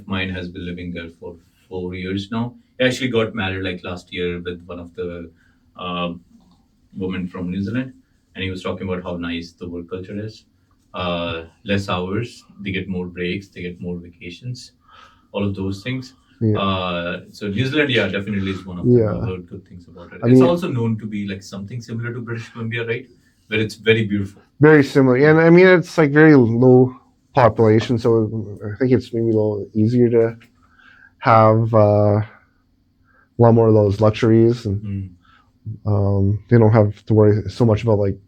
mine has been living there for 4 years now. He actually got married like last year with one of the uh, women from New Zealand, and he was talking about how nice the work culture is. Less hours, they get more breaks, they get more vacations, all of those things. Yeah, So New Zealand, yeah, definitely is one of them. I've yeah. heard good things about it. I It's mean, also known to be like something similar to British Columbia, right? Where it's very beautiful. very similar, and I mean it's like very low population, so I think it's maybe a little easier to have a lot more of those luxuries, and Mm. they don't have to worry so much about like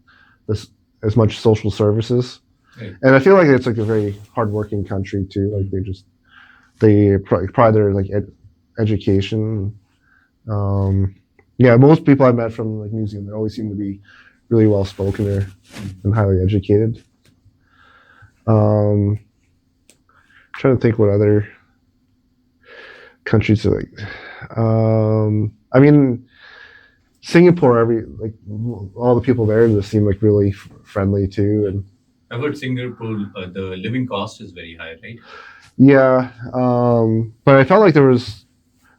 this as much social services. Right. And I feel like it's like a very hardworking country too. Like Mm. they pride their like education. Um, yeah, most people I met from like New Zealand, they always seem to be really well spoken there Mm. and highly educated. Um, trying to think what other countries are like. I mean, Singapore, all the people there just seem like really friendly too, and I've heard Singapore, the living cost is very high, right? yeah. But I felt like there was,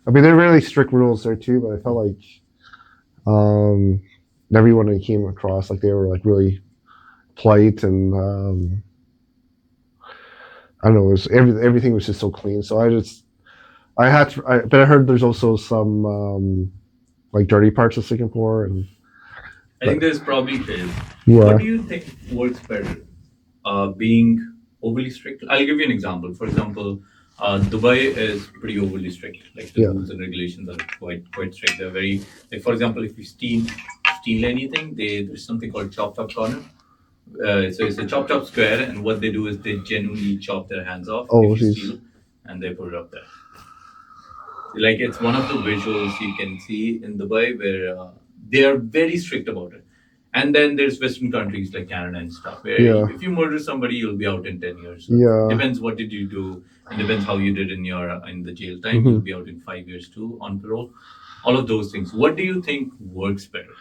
I mean, there are really strict rules there too, but I felt like um, everyone I came across, like they were like really polite, and I don't know, it was everything was just so clean. So I had to, but I heard there's also some like dirty parts of Singapore, and I think there's probably is. What yeah, do you think works better? Being overly strict. I'll give you an example. For example, Dubai is pretty overly strict. Like the yeah, rules and regulations are quite strict. They're very like, for example, if you steal anything, there's something called chop top corner. So it's a chop chop square, and what they do is they genuinely chop their hands off oh if you geez, steal, and they put it up there. Like it's one of the visuals you can see in Dubai where they are very strict about it. And then there's Western countries like Canada and stuff where yeah, if you murder somebody, you'll be out in 10 years. Or yeah. depends what did you do, and depends how you did in your in the jail time. You'll Hmm. be out in 5 years too on parole. All of those things. What do you think works better?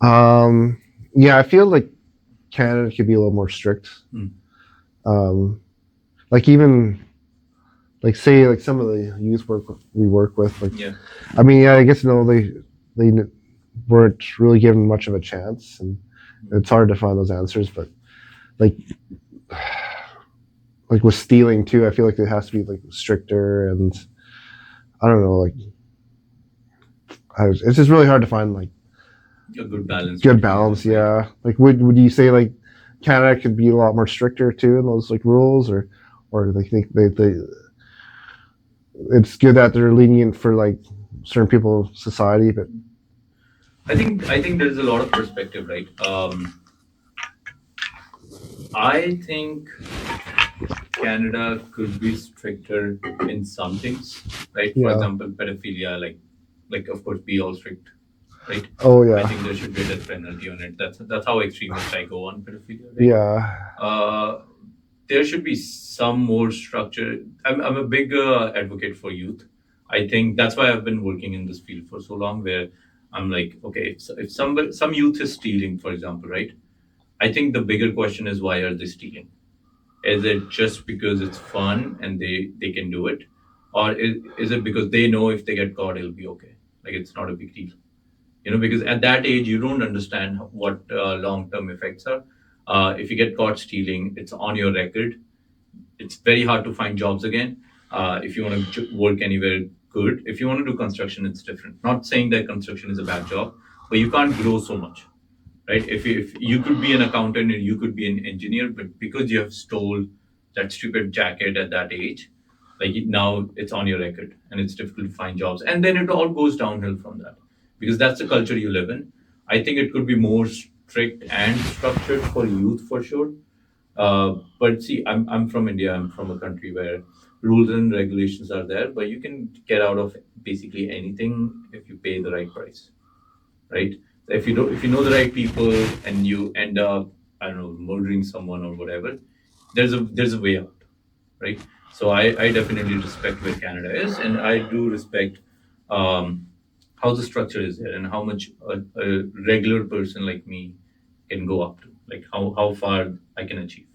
Um, yeah, I feel like Canada could be a little more strict. Hmm. Um, like even like say like some of the youth work we work with, like Yeah. I mean, yeah, I guess they weren't really given much of a chance, and it's hard to find those answers. But like like with stealing too, I feel like it has to be like stricter, and I don't know, like it's just really hard to find like A good balance good between balance. them, right? Yeah, like would you say like Canada could be a lot more stricter too in those like rules, or they think they it's good that they're lenient for like certain people of society, but I think there's a lot of perspective, right? I think Canada could be stricter in some things, right? For yeah, example, pedophilia, like of course, be all strict, right? oh I yeah, think there should be a death penalty on it. That's how extremist I go on pedophilia, right? yeah, Uh, there should be some more structure. I'm a big advocate for youth. I think that's why I've been working in this field for so long, where I'm like, okay, if some youth is stealing, for example, right? I think the bigger question is why are they stealing? Is it just because it's fun and they can do it, or is it because they know if they get caught it'll be okay? Like it's not a big deal, because at that age you don't understand what long term effects are. If you get caught stealing, it's on your record. It's very hard to find jobs again. If you want to work anywhere, good. If you want to do construction, it's different. Not saying that construction is a bad job, but you can't grow so much, right? If you could be an accountant and you could be an engineer, but because you have stole that stupid jacket at that age, like now it's on your record and it's difficult to find jobs, and then it all goes downhill from that because that's the culture you live in. I think it could be more strict and structured for youth for sure. But see, I'm from India. I'm from a country where rules and regulations are there, but you can get out of basically anything if you pay the right price, right? If you know the right people and you end up, I don't know, murdering someone or whatever, there's a way out, right? So I definitely respect where Canada is, and I do respect um, how the structure is there and how much a regular person like me can go up to, like how far I can achieve.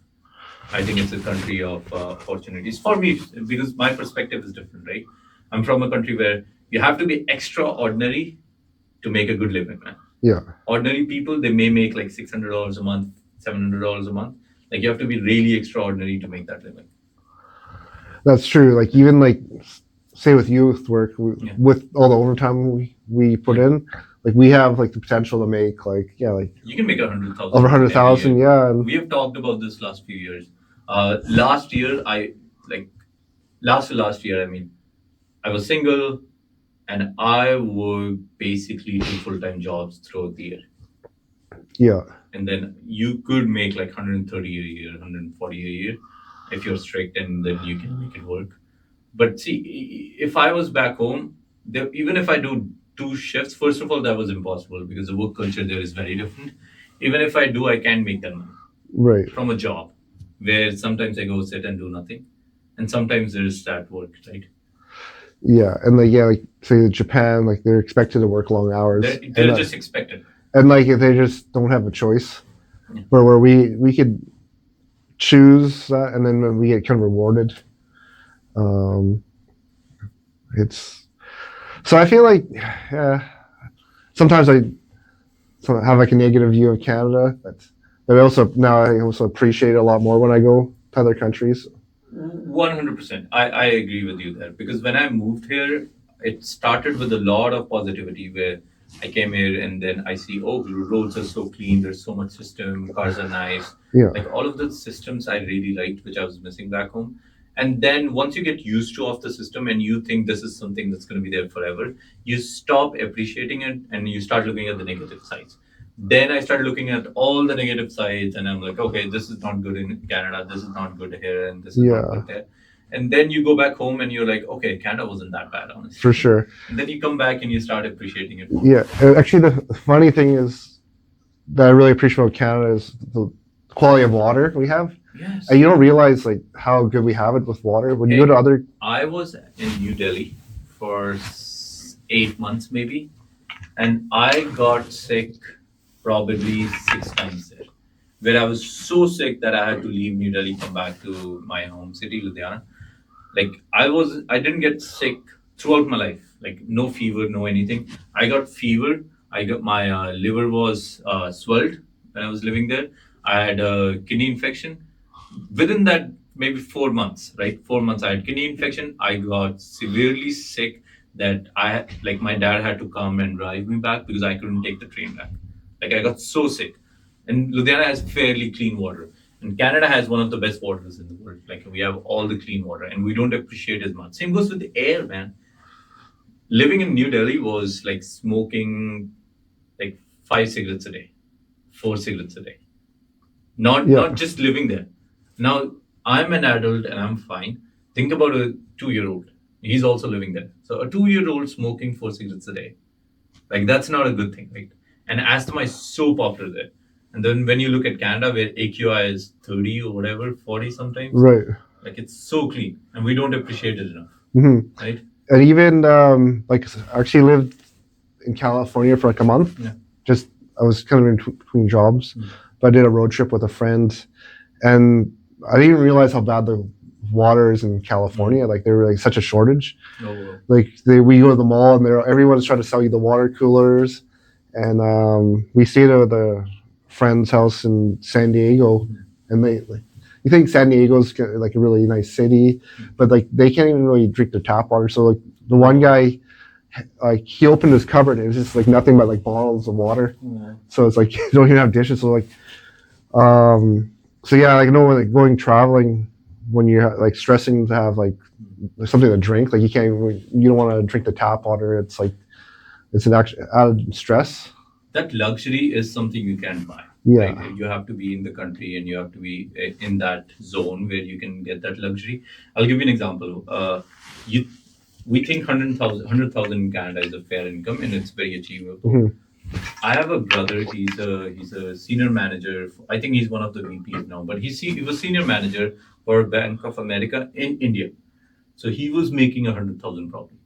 I think it's a country of opportunities for me because my perspective is different, right? I'm from a country where you have to be extraordinary to make a good living, man. yeah. Ordinary people, they may make like $600 a month, $700 a month. Like you have to be really extraordinary to make that living. That's true. Like even like say with youth work, Yeah, with all the overtime we put yeah. in, like we have like the potential to make like yeah like You can make a hundred over thousand every 100,000. year. Yeah, and We have talked about this last few years. Last year, like last year. I mean, I was single and I worked basically two full-time jobs throughout the year. yeah, And then you could make like 130 a year, 140 a year if you're strict, and then you can make it work. But see, if I was back home, even if I do two shifts, first of all, that was impossible because the work culture there is very different. Even if I do, I can't make that money right. from a job where sometimes I go sit and do nothing, and sometimes there's that work, right? Yeah, and like yeah, like say Japan, like they're expected to work long hours, They're just expected. and like they just don't have a choice. Yeah. Where we could choose that, and then we get kind of rewarded. Um, it's so I feel like sometimes I have like a negative view of Canada, but I also now I also appreciate it a lot more when I go to other countries. 100%. I agree with you there because when I moved here, it started with a lot of positivity where I came here and then I see, oh, the roads are so clean, there's so much system, cars are nice. Yeah, Like all of those systems I really liked, which I was missing back home. And then once you get used to of the system and you think this is something that's going to be there forever, you stop appreciating it and you start looking at the negative sides. Then I started looking at all the negative sides, and I'm like, okay, this is not good in Canada, this is not good here, and this is not yeah, good there. And then you go back home and you're like, okay, Canada wasn't that bad, for honestly. sure. And then you come back and you start appreciating it more. Yeah, actually, the funny thing is that I really appreciate about Canada is the quality of water we have. Yes. And you don't realize like how good we have it with water when you go to other. I was in New Delhi for 8 months maybe, and I got sick probably 6 times there. Where I was so sick that I had to leave New Delhi, come back to my home city, Ludhiana. Like I didn't get sick throughout my life. Like no fever, no anything. I got fever. I got my liver was swelled when I was living there. I had a kidney infection. Within that, maybe 4 months, right? 4 months, I had kidney infection. I got severely sick that like my dad had to come and drive me back because I couldn't take the train back. Like I got so sick. And Ludhiana has fairly clean water. And Canada has one of the best waters in the world. Like we have all the clean water and we don't appreciate as much. Same goes with the air, man. Living in New Delhi was like smoking like 5 cigarettes a day, 4 cigarettes a day. Not just living there. Now I'm an adult and I'm fine. Think about a 2 year old. He's also living there. So a 2 year old smoking 4 cigarettes a day. Like that's not a good thing, right? And asthma is so popular there. And then when you look at Canada, where AQI is 30 or whatever, 40 sometimes, Right. like it's so clean, and we don't appreciate it enough, right? And even like I actually lived in California for like a month. Yeah. Just I was kind of in between jobs, but I did a road trip with a friend, and I didn't realize how bad the water is in California. Like there were like such a shortage. Oh, Like we go to the mall and everyone's trying to sell you the water coolers, and we stayed at the friend's house in San Diego, and they like. You think San Diego's like a really nice city, but like they can't even really drink their tap water. So like the one guy, like he opened his cupboard and it was just like nothing but like bottles of water. yeah. So it's like you don't even have dishes. So like, so yeah, like I know like going traveling when you're like stressing to have like something to drink, like you don't want to drink the tap water. It's like it's an actual added stress. That luxury is something you can't buy. Yeah. Right? You have to be in the country and you have to be in that zone where you can get that luxury. I'll give you an example. You, we think 100,000 in Canada is a fair income and it's very achievable. Mhm. I have a brother. He's a senior manager. I think he's one of the VPs now, but he was senior manager for Bank of America in India. So he was making 100,000 probably.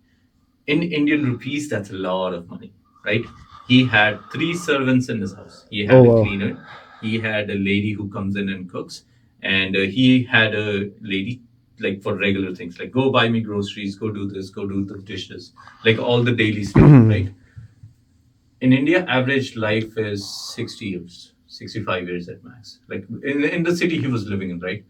In Indian rupees, that's a lot of money, right? He had 3 servants in his house. He had Oh, a wow. cleaner, he had a lady who comes in and cooks, and he had a lady like for regular things like go buy me groceries, go do this, go do the dishes, like all the daily stuff, right? In India, average life is 60 years, 65 years at max. Like in the city he was living in, right?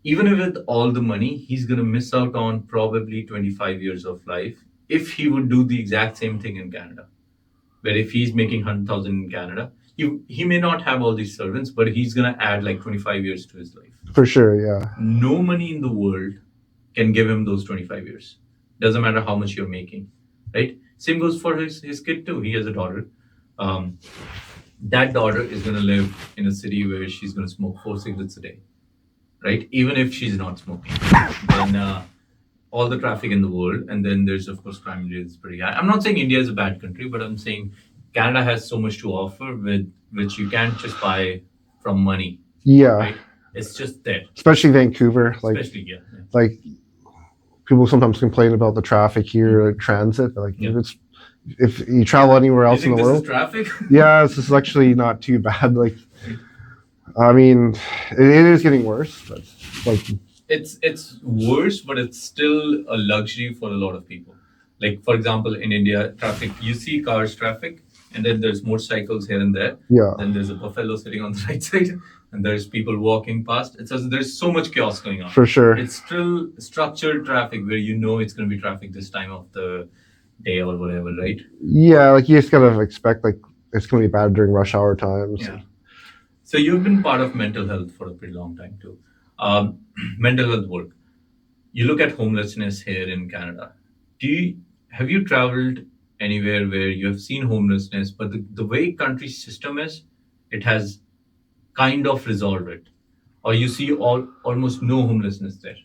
Even with all the money, he's going to miss out on probably 25 years of life if he would do the exact same thing in Canada. Where if he's making 100,000 in Canada, he may not have all these servants, but he's going to add like 25 years to his life. For sure, yeah. No money in the world can give him those 25 years. Doesn't matter how much you're making, right? Same goes for his kid too. He has a daughter. That daughter is going to live in a city where she's going to smoke 4 cigarettes a day, right? Even if she's not smoking, then all the traffic in the world, and then there's of course crime rate is pretty high. I'm not saying India is a bad country, but I'm saying Canada has so much to offer with which you can't just buy from money. Yeah. Right? It's just there. Especially Vancouver, like Especially yeah. like people sometimes complain about the traffic here at transit. Like Yeah. if you travel anywhere You else in think the this is world, traffic? yeah, this is actually not too bad. Like, I mean, it is getting worse, but like, It's worse, but it's still a luxury for a lot of people. Like for example, in India, traffic you see cars traffic, and then there's motorcycles here and there. yeah, Then there's a buffalo sitting on the right side, and there's people walking past. It's just, there's so much chaos going on. for sure. It's still structured traffic where you know it's going to be traffic this time of the day or whatever, right? Yeah, like you just gotta expect like it's gonna be bad during rush hour times. Yeah. So you've been part of mental health for a pretty long time too. Mental health work. You look at homelessness here in Canada. Have you traveled anywhere where you have seen homelessness, but the way country system is, it has kind of resolved it, or you see almost no homelessness there?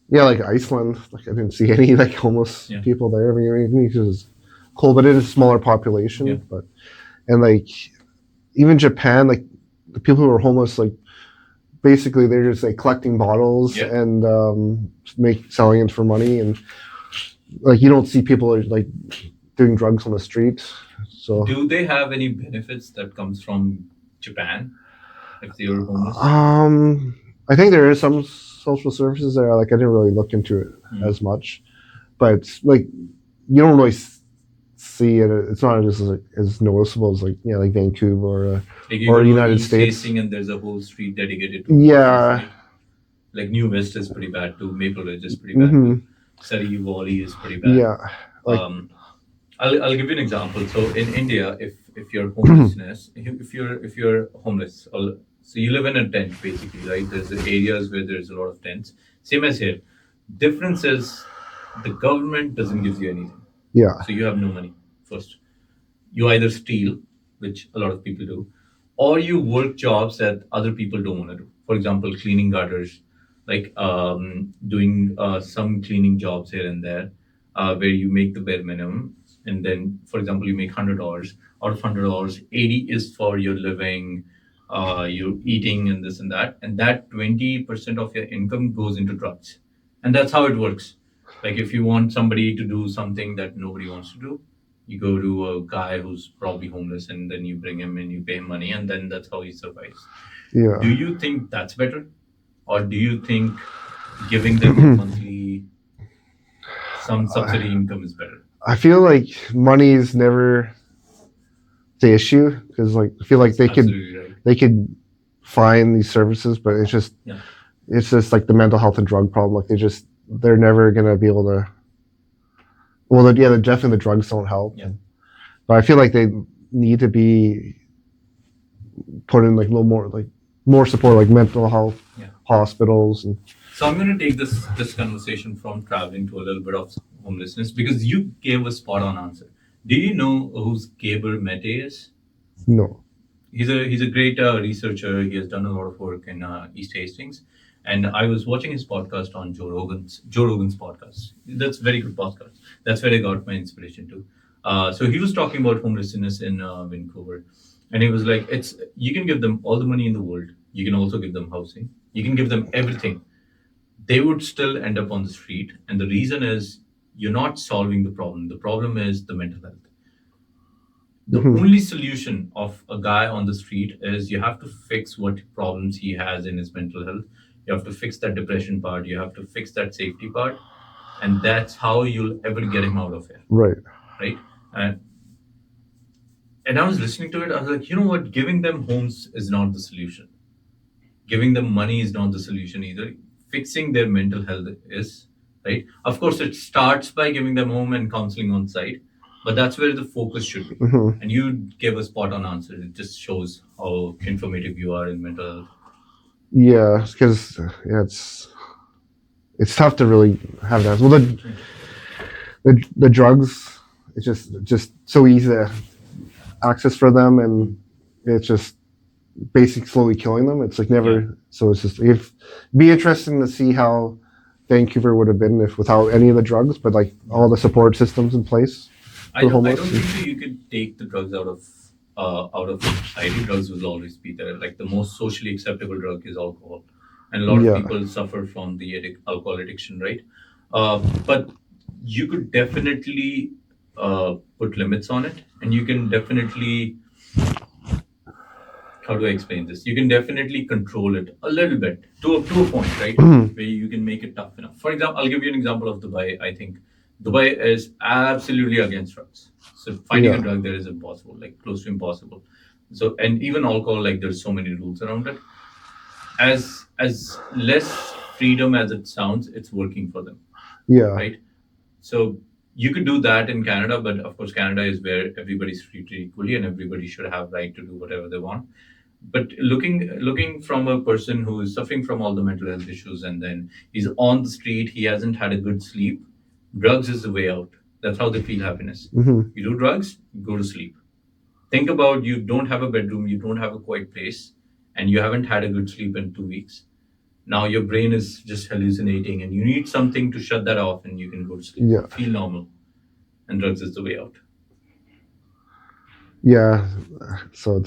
Yeah, like Iceland. Like I didn't see any like homeless Yeah. people there. I mean, because it's cold, but it is a smaller population. Yeah. But and like even Japan, like the people who are homeless, like basically they're just like collecting bottles Yeah. and selling it for money, and like you don't see people like doing drugs on the street. So Do they have any benefits that comes from Japan if they are homeless? I think there is some social services there. Like I didn't really look into it as much, but like you don't really see it. It's not as noticeable as like like Vancouver Like you or go to United East States. Hastings and there's a whole street dedicated to Yeah. homeless, right? Like New West is pretty bad too. Maple Ridge is pretty bad Mhm. too. Surrey Valley is pretty bad. Yeah. Like I'll give you an example. So in India, if you're homelessness, if you're homeless, so you live in a tent basically, right? There's areas where there's a lot of tents. Same as here. Difference is the government doesn't give you anything. yeah. So you have no money first. You either steal, which a lot of people do, or you work jobs that other people don't want to do. For example, cleaning gutters, like doing some cleaning jobs here and there, where you make the bare minimum, and then, for example, you make $100. Out of $100, 80 is for your living, your eating, and this and that, and that 20% of your income goes into drugs, and that's how it works. Like if you want somebody to do something that nobody wants to do, you go to a guy who's probably homeless and then you bring him in, you pay him money, and then that's how he survives. Yeah. Do you think that's better? Or do you think giving them monthly some subsidy income is better? I feel like money is never the issue because like I feel like Absolutely right. they could find these services, but Yeah. it's just like the mental health and drug problem. Like they're never gonna be able to. Well, definitely the drugs don't help. Yeah. But I feel like they need to be put in like a little more support, like mental health Yeah. hospitals and So I'm going to take this conversation from traveling to a little bit of homelessness because you gave a spot on answer. Do you know who's Gaber Mete is? no. He's a great researcher. He has done a lot of work in East Hastings, and I was watching his podcast on Joe Rogan's podcast. That's a very good podcast. That's where I got my inspiration too. So he was talking about homelessness in Vancouver, and he was like, "It's you can give them all the money in the world. You can also give them housing. You can give them everything. They would still end up on the street, and the reason is you're not solving the problem. The problem is the mental health." The only solution of a guy on the street is you have to fix what problems he has in his mental health. You have to fix that depression part. You have to fix that safety part, and that's how you'll ever get him out of here, Right. right? And I was listening to it. I was like, you know what? Giving them homes is not the solution. Giving them money is not the solution either. Fixing their mental health is, right. Of course, it starts by giving them home and counseling on site. But that's where the focus should be. And you gave a spot on answer. It just shows how informative you are in mental health. Yeah, because it's tough to really have an answer. Well, the drugs, it's just so easy to access for them, and it's just basically slowly killing them. It's like never. Yeah. So it's just be interesting to see how Vancouver would have been if without any of the drugs, but like all the support systems in place. I don't think so you could take the drugs out of society. Drugs will always be there. Like the most socially acceptable drug is alcohol. and a lot of Yeah. people suffer from the alcohol addiction, right? But you could definitely put limits on it, and you can definitely, how do I explain this? You can definitely control it a little bit to a point, right? Where you can make it tough enough. For example, I'll give you an example of Dubai. I think Dubai is absolutely against drugs. So finding a Yeah. drug there is impossible, like close to impossible. So, and even alcohol, like there's so many rules around it. As less freedom as it sounds, it's working for them, Yeah. right? So you could do that in Canada, but of course, Canada is where everybody's treated equally and everybody should have right to do whatever they want. But looking from a person who is suffering from all the mental health issues and then he's on the street, he hasn't had a good sleep, drugs is the way out. That's how they feel happiness. Hmm. You do drugs, you go to sleep. Think about, you don't have a bedroom, you don't have a quiet place, and you haven't had a good sleep in 2 weeks. Now your brain is just hallucinating and you need something to shut that off and you can go to sleep. Yeah. Feel normal. And drugs is the way out. Yeah. So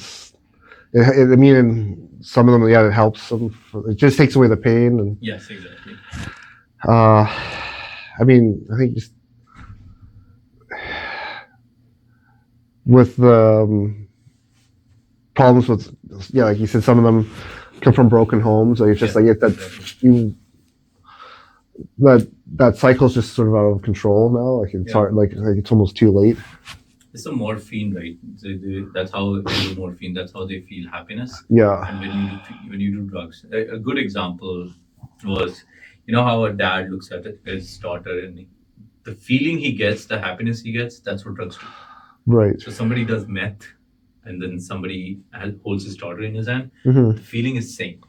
I mean, in some of them, yeah, it helps them. It just takes away the pain, and Yes, exactly. uh, I mean, I think just with the problems with, yeah, like you said, some of them come from broken homes. Like it's just Yeah, like that exactly. you that cycle's just sort of out of control now. Like it's Yeah. hard. Like it's almost too late. It's a morphine, right? That's how they do morphine. That's how they feel happiness. Yeah. And when you do drugs, a good example was, you know how a dad looks at his daughter and the feeling he gets, the happiness he gets, that's what drugs do. Right. So somebody does meth, and then somebody holds his daughter in his hand. Hmm. The feeling is same.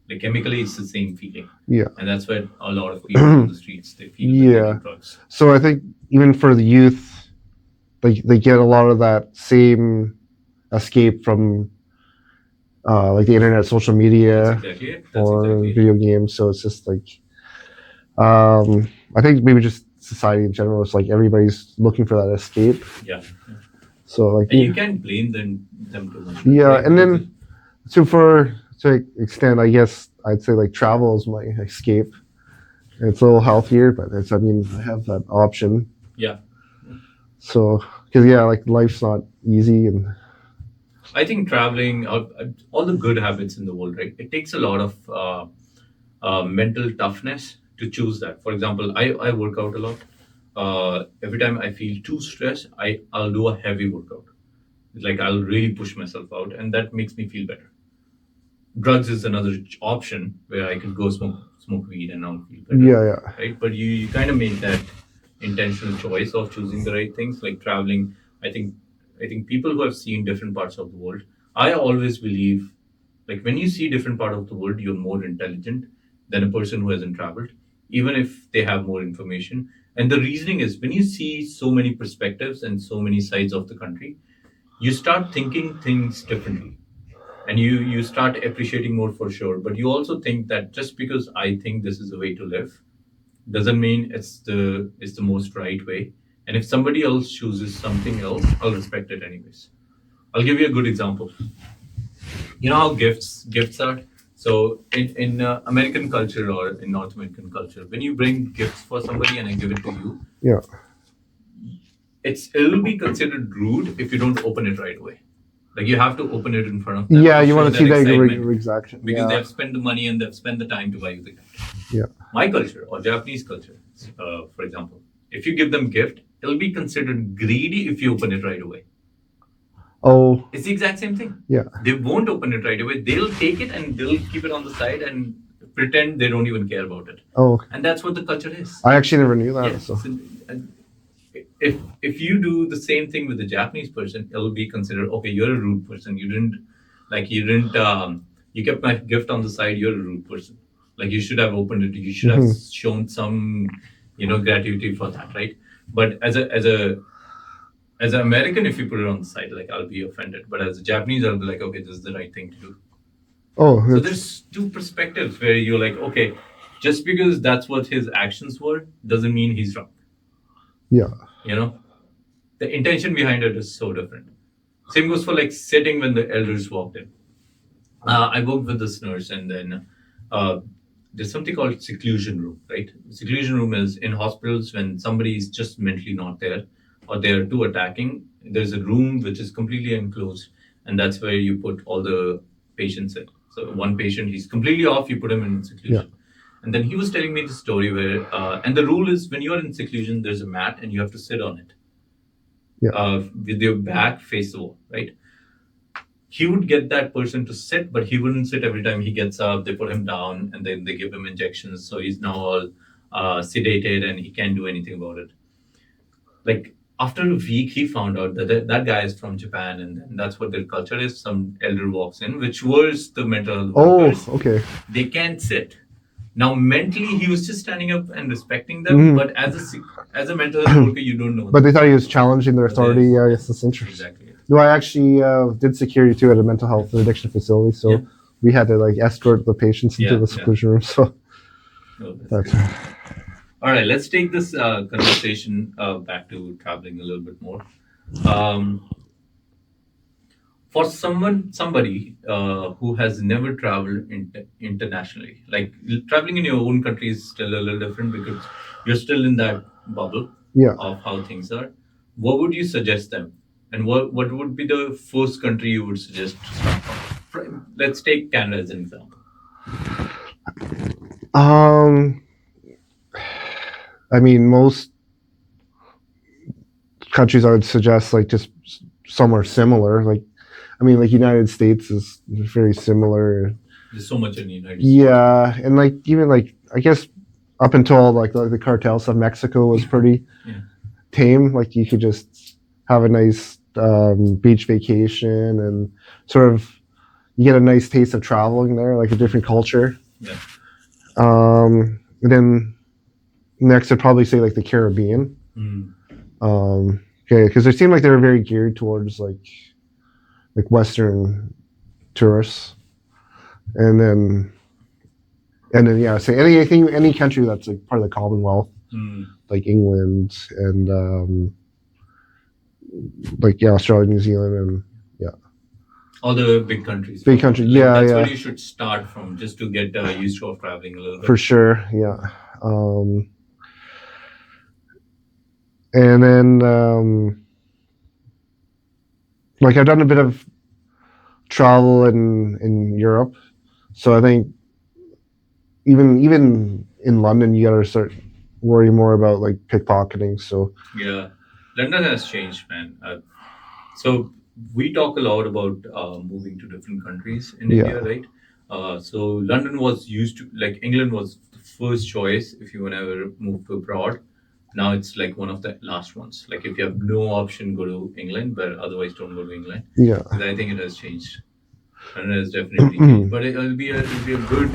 Like chemically, it's the same feeling, Yeah. and that's why a lot of people on the streets they feel when they Yeah. do drugs. So I think even for the youth, they get a lot of that same escape from like the internet, social That's media, exactly it. That's or exactly it. video games. So it's just like I think maybe just society in general is like everybody's looking for that escape. Yeah. So like And you can't blame them too much, yeah, right? and Because then so for to extent, I guess I'd say like travel is my escape. It's a little healthier, but it's I mean I have that option. yeah, So because yeah, like life's not easy, and I think traveling, all the good habits in the world, right? It takes a lot of mental toughness to choose that. For example, I work out a lot. Every time I feel too stressed, I'll do a heavy workout. Like I'll really push myself out, and that makes me feel better. Drugs is another option where I could go smoke weed and I'll feel better, yeah, yeah, right? But you kind of make that intentional choice of choosing the right things, like traveling. I think I think people who have seen different parts of the world, I always believe, like when you see different part of the world, you're more intelligent than a person who hasn't traveled, even if they have more information. And the reasoning is when you see so many perspectives and so many sides of the country, you start thinking things differently and you start appreciating more for sure. But you also think that just because I think this is the way to live doesn't mean it's the most right way. And if somebody else chooses something else, I'll respect it anyways. I'll give you a good example. You know how gifts are. So in American culture or in North American culture, when you bring gifts for somebody and I give it to you, yeah. it'll be considered rude if you don't open it right away. Like you have to open it in front of them Yeah, to you show want to see that that excitement exaction. because they Yeah, have spent the money and they've spent the time to buy you the gift. yeah. My culture or Japanese culture, for example, if you give them gift, it'll be considered greedy if you open it right away. Oh, It's the exact same thing. yeah. They won't open it right away. They'll take it and they'll keep it on the side and pretend they don't even care about it. Oh, And that's what the culture is. I actually never knew that. Yeah. So If you do the same thing with the Japanese person, it'll be considered okay. You're a rude person. You kept my gift on the side. You're a rude person. Like you should have opened it. You should have Mhm. shown some, gratitude for that, right? But as an American, if you put it on the side, like I'll be offended. But as a Japanese, I'll be like, okay, this is the right thing to do. Oh, So that's there's two perspectives where you're like, okay, just because that's what his actions were doesn't mean he's wrong. yeah. You know, the intention behind it is so different. Same goes for like sitting when the elders walked in. I worked with this nurse, and then uh, there's something called seclusion room, right? Seclusion room is in hospitals when somebody is just mentally not there or they're too attacking. There's a room which is completely enclosed, and that's where you put all the patients in. So one patient, he's completely off, you put him in seclusion. And then he was telling me the story where, and the rule is when you're in seclusion, there's a mat and you have to sit on it with your back face the wall, right? He would get that person to sit, but he wouldn't sit every time he gets up. They put him down and then they give him injections. So he's now all sedated and he can't do anything about it. Like after a week, he found out that guy is from Japan, and that's what their culture is. Some elder walks in, which was the mental health workers. okay. They can't sit. Now, mentally, he was just standing up and respecting them, but as a mental health worker, you don't know. But they thought he was challenging their authority. Yeah, yes, that's interesting. Exactly. No, I actually did security too at a mental health and addiction facility, so we had to like escort the patients into the seclusion room. So that's all right. Let's take this conversation back to traveling a little bit more. For somebody who has never traveled internationally, like traveling in your own country is still a little different because you're still in that bubble of how things are. What would you suggest them? And what would be the first country you would suggest to start from? Let's take Canada as an example. I mean, most countries I would suggest like just somewhere similar. Like, I mean, like United States is very similar. There's so much in the United States. Yeah, and like even like I guess up until like the cartel stuff, Mexico was pretty tame. Like you could just have a nice beach vacation and sort of you get a nice taste of traveling there, like a different culture. Yeah. And then next I'd probably say like the Caribbean. Okay, because they seemed like they were very geared towards like Western tourists, and then yeah, say any country that's like part of the Commonwealth, like England and like Australia, New Zealand, and all the big countries. Big countries, that's where you should start from, just to get used to traveling a little bit. For sure, yeah. And then like I've done a bit of travel in Europe, so I think even in London you gotta start worrying more about like pickpocketing. So yeah, London has changed, man. So we talk a lot about moving to different countries in India, right? So London was used to, like, England was the first choice if you want to ever move to abroad. Now it's like one of the last ones. Like if you have no option, go to England, but otherwise don't go to England. Yeah, because I think it has changed. And it has definitely changed. But it'll be a good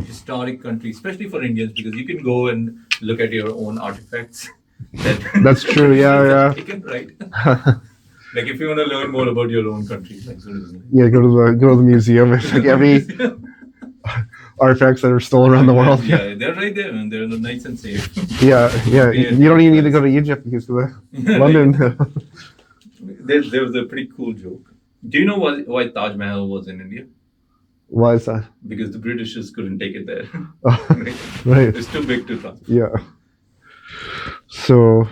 historic country, especially for Indians, because you can go and look at your own artifacts. That's true. Yeah. Taken, right? Like if you want to learn more about your own country, like go to the museum. It's like every artifacts that are stolen around the world. Yeah, they're right there, and they're nice and safe. Yeah. You don't even need to go to Egypt because of London. There was a pretty cool joke. Do you know why Taj Mahal was in India? Why is that? Because the Britishers couldn't take it there. Right. It's too big to transport. Yeah. So.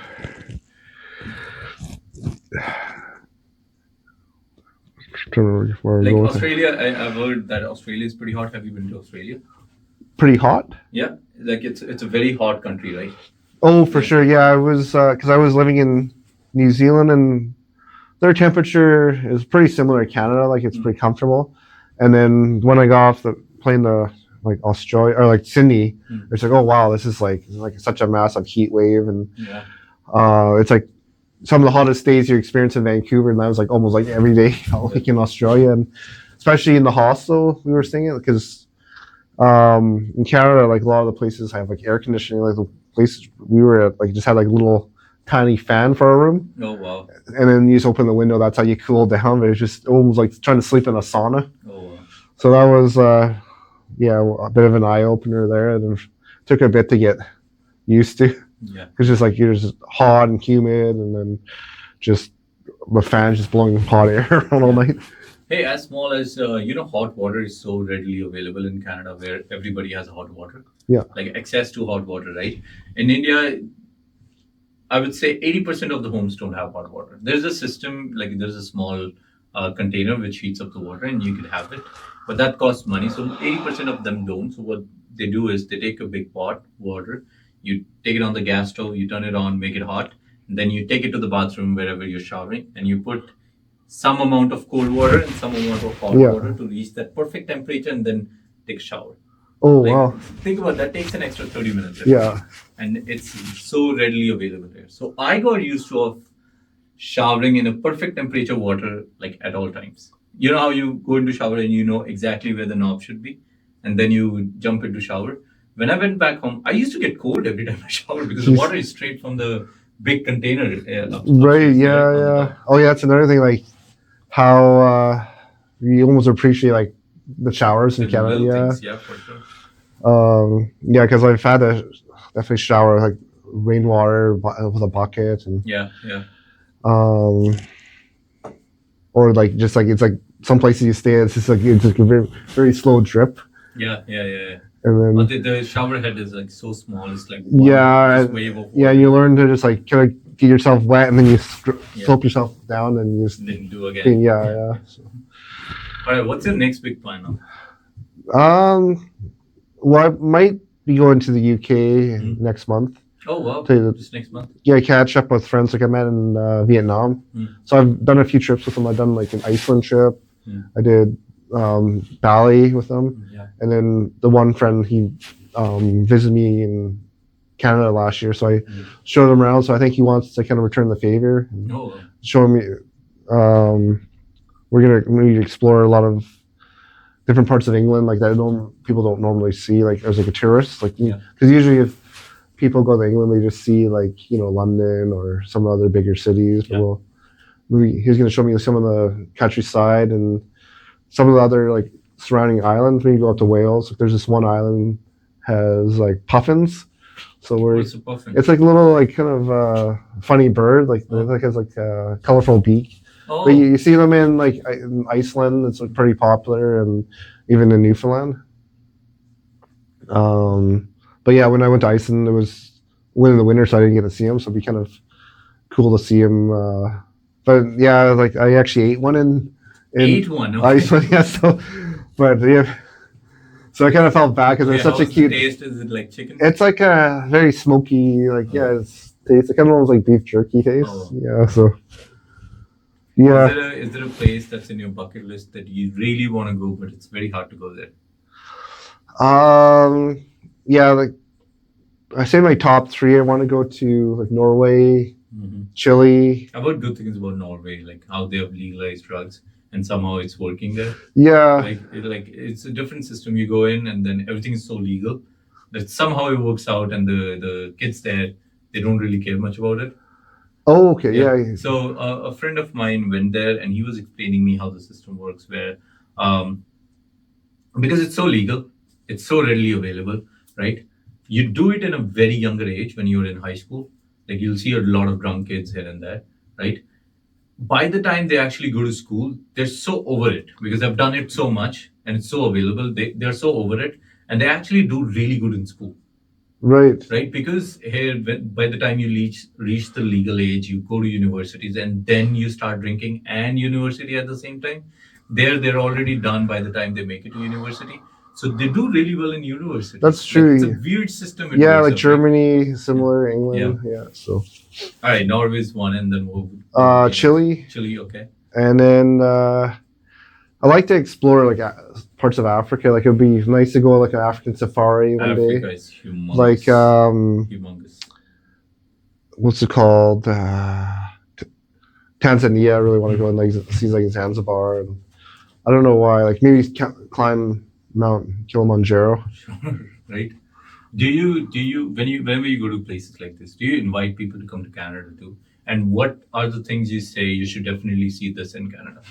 Like Australia, I've heard that Australia is pretty hot. Have you been to Australia? Pretty hot? Yeah, like it's a very hot country, right? Oh, for sure. Yeah, I was because I was living in New Zealand, and their temperature is pretty similar to Canada. Like it's pretty comfortable. And then when I got off the plane to like Australia or like Sydney, it's like, oh wow, this is like such a massive heat wave, and it's like some of the hottest days you experience in Vancouver, and that was like almost like every day, like in Australia, and especially in the hostel we were staying at, because in Canada, like a lot of the places have like air conditioning. Like the places we were at, like just had like little tiny fan for a room. Oh wow! And then you just open the window. That's how you cool down. But it's just almost like trying to sleep in a sauna. Oh wow! So that was a bit of an eye opener there, and it took a bit to get used to. Yeah, it's just like you're just hot and humid, and then just the fan just blowing hot air around all night. Hey, as small as hot water is so readily available in Canada, where everybody has hot water, Yeah. like access to hot water, right? In India, I would say 80% of the homes don't have hot water. There's a system, like there's a small container which heats up the water and you could have it, but that costs money. So 80% of them don't. So what they do is they take a big pot, water, you take it on the gas stove, you turn it on, make it hot, and then you take it to the bathroom wherever you're showering and you put some amount of cold water and some amount of hot Yeah. water to reach that perfect temperature and then take a shower. Oh Like, wow. think about that. Takes an extra 30 minutes. Right? Yeah. And it's so readily available here. So I got used to of showering in a perfect temperature water like at all times. You know how you go into shower and you know exactly where the knob should be, and then you jump into shower. When I went back home, I used to get cold every time I showered because the Jeez. water is straight from the big container Right. upstairs Yeah. there on the Yeah. top. Oh yeah. That's another thing. Like how you almost appreciate like the showers in The Canada. little Yeah. things, yeah, for sure. Yeah, because I've had to definitely shower like rainwater with a bucket and Yeah, yeah. um or like just like it's like some places you stay it's just like it's like a very very slow drip Yeah, yeah, yeah, yeah. and But then the shower head is like so small. It's like one yeah just wave of water. yeah you learn to just like kind of get yourself wet and then you Yeah. slope yourself down and you just And then do again. yeah. So, All right. What's your next big plan now? well I might be going to the UK next month. Oh wow! To Just next month. yeah, catch up with friends like I met in Vietnam. So I've done a few trips with them. I've done like an Iceland trip. I did Bali with them, Yeah. and then the one friend he visited me in Canada last year. So I showed him around. So I think he wants to kind of return the favor. And Oh. show me. We're gonna maybe explore a lot of different parts of England, like that people don't normally see, like as like a tourist, like because usually if people go to England, they just see like London or some other bigger cities. But he's going to show me some of the countryside and some of the other like surrounding islands. When you go up to Wales, like, there's this one island has like puffins. So What's a puffin? it's like a little like kind of funny bird, like it like has like a colorful beak. Oh. But you see them in like in Iceland. It's like pretty popular, and even in Newfoundland. But yeah, when I went to Iceland, it was in the winter, so I didn't get to see them. So it'd be kind of cool to see them. But yeah, like I actually ate one in Ate one. Okay. Iceland. Yeah, so but yeah, so I kind of felt bad because it's such a cute. The taste? Is it like chicken? It's like a very smoky, like it's taste. It kind of almost like beef jerky taste. Yeah, so yeah. Is there a place that's in your bucket list that you really want to go, but it's very hard to go there? Yeah, like I say my top three. I want to go to like Norway, Chile. I've heard good things about Norway, like how they have legalized drugs and somehow it's working there. Yeah, like it's a different system. You go in and then everything is so legal that somehow it works out, and the kids there, they don't really care much about it. Oh, okay, yeah. So a friend of mine went there, and he was explaining me how the system works, where because it's so legal, it's so readily available, right? You do it in a very younger age when you're in high school. Like you'll see a lot of drunk kids here and there, right? By the time they actually go to school, they're so over it because they've done it so much and it's so available. They're so over it, and they actually do really good in school. Right. Because here, by the time you reach the legal age, you go to universities and then you start drinking and university at the same time. They're already done by the time they make it to university. So they do really well in university. That's true. Like, it's a weird system. Yeah, like Germany, similar, England. Yeah. So. All right, Norway's one, and then we'll Chile. Chile, okay. And then I like to explore like parts of Africa. Like it would be nice to go like an African safari one day. Africa is humongous. Like humongous. What's it called? Tanzania. I really want to go and like see like Zanzibar. And I don't know why. Like maybe climb Mount Kilimanjaro. Sure, right. Do you whenever you go to places like this, do you invite people to come to Canada too? And what are the things you say you should definitely see this in Canada?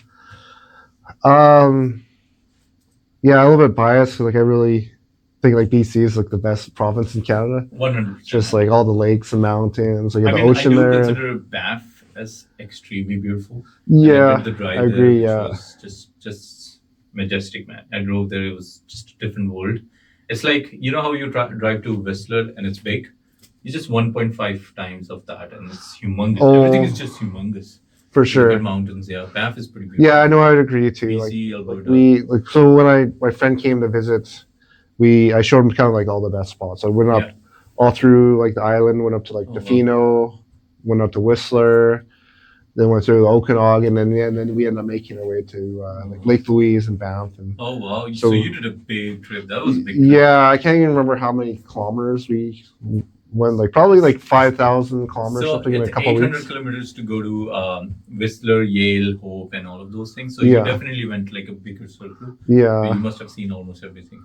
Yeah, a little bit biased. Like I really think like BC is like the best province in Canada. 100%. Just like all the lakes and mountains, like the I ocean do there. consider Banff as extremely beautiful. Yeah, the drive I agree. there, Yeah, was just just majestic, man. I drove there; it was just a different world. It's like you know how you drive to Whistler and it's big. It's just 1.5 times of that, and it's humongous. Everything is Oh, just humongous. for You look at sure. mountains, yeah. Banff is pretty Yeah, I beautiful. know. I'd agree too. BC, Like Alberta. we like so when my friend came to visit, I showed him kind of like all the best spots. I went up Yeah. all through like the island, went up to like Oh wow. Defino, went up to Whistler, then went through the Okanagan, and then we ended up making our way to like Lake Louise and Banff, and Oh wow. So so you did a big trip. That was a big trip. yeah, I can't even remember how many kilometers we went. Like probably like 5,000 kilometers, So something in it's a couple of 800 weeks. kilometers to go to Whistler, Yale, Hope, and all of those things. So you Yeah, definitely went like a bigger circle where you yeah. must have seen almost everything.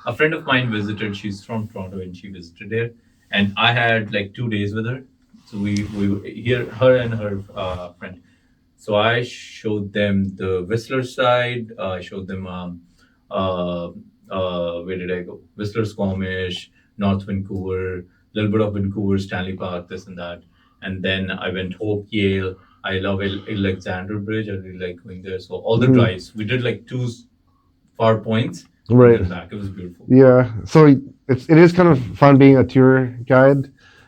A friend of mine visited. She's from Toronto, and she visited there. And I had like 2 days with her. So we here her and her friend. So I showed them the Whistler side. I showed them uh, where did I go? Whistler, Squamish, North Vancouver, little bit of Vancouver, Stanley Park, this and that. And then I went Hope, Yale. I love Alexander Bridge. I really like going there. So all the Mm, drives, we did like two far points and right. then back. It was beautiful. Yeah. So it is kind of fun being a tour guide,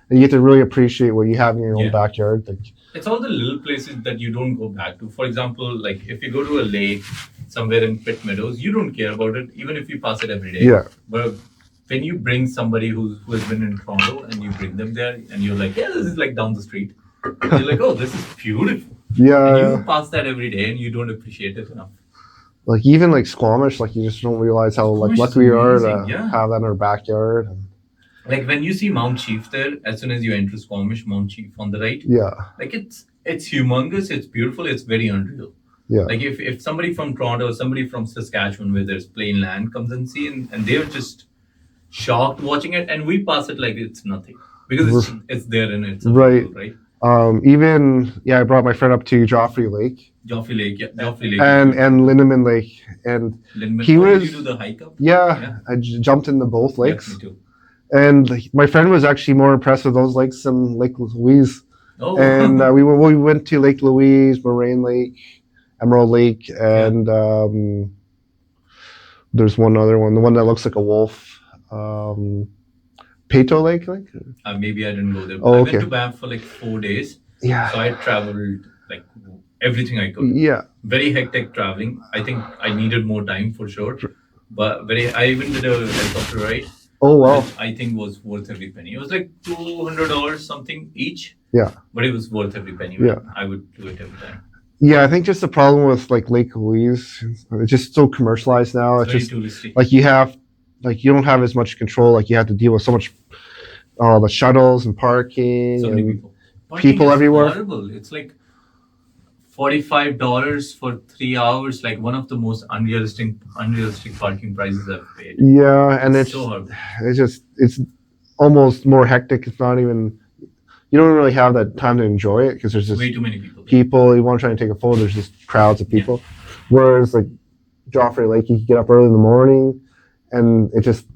and you get to really appreciate what you have in your own Yeah. backyard. Like, It's all the little places that you don't go back to. For example, like if you go to a lake somewhere in Pitt Meadows, you don't care about it, even if you pass it every day. yeah. But when you bring somebody who has been in Toronto and you bring them there and you're like, yeah, this is like down the street. And you're like, oh, this is beautiful. And you Yeah. pass that every day and you don't appreciate it enough. Like even like Squamish, like you just don't realize how like Squamish is lucky we are amazing, to yeah. have that in our backyard. And, Like when you see Mount Chief there, as soon as you enter Squamish, Mount Chief on the right, yeah. like it's humongous, it's beautiful, it's very unreal. Yeah. Like if somebody from Toronto or somebody from Saskatchewan where there's plain land comes and see and they're just shocked watching it and we pass it like it's nothing because it's there and it's available, right? Even I brought my friend up to Joffrey Lake. Joffrey Lake, yeah, Joffrey Lake. And Lindeman Lake, and Lindeman, he did was you do the hike up? yeah. I jumped into both lakes, me too. and like, my friend was actually more impressed with those lakes than Lake Louise. Oh, And we went to Lake Louise, Moraine Lake, Emerald Lake, and there's one other one, the one that looks like a wolf. Peto Lake, like. Maybe I didn't go there. Oh, I okay. went to Banff for like 4 days. Yeah. So I traveled like everything I could. Yeah. Very hectic traveling. I think I needed more time for sure. But I even did a helicopter ride. Oh wow. Which I think was worth every penny. It was like $200 something each. Yeah. But it was worth every penny. Yeah. I would do it every time. Yeah, I think just the problem with like Lake Louise, it's just so commercialized now. It's just touristy. Like you don't have as much control. Like you have to deal with so much, the shuttles and parking So and many people. people everywhere. Horrible. It's like $45 for 3 hours. Like one of the most unrealistic parking prices I've paid. Yeah, and it's so horrible. It's almost more hectic. It's not even. You don't really have that time to enjoy it because there's just way too many people. You want to try and take a photo. There's just crowds of people. Yeah. Whereas like Joffrey Lake, you can get up early in the morning, and you just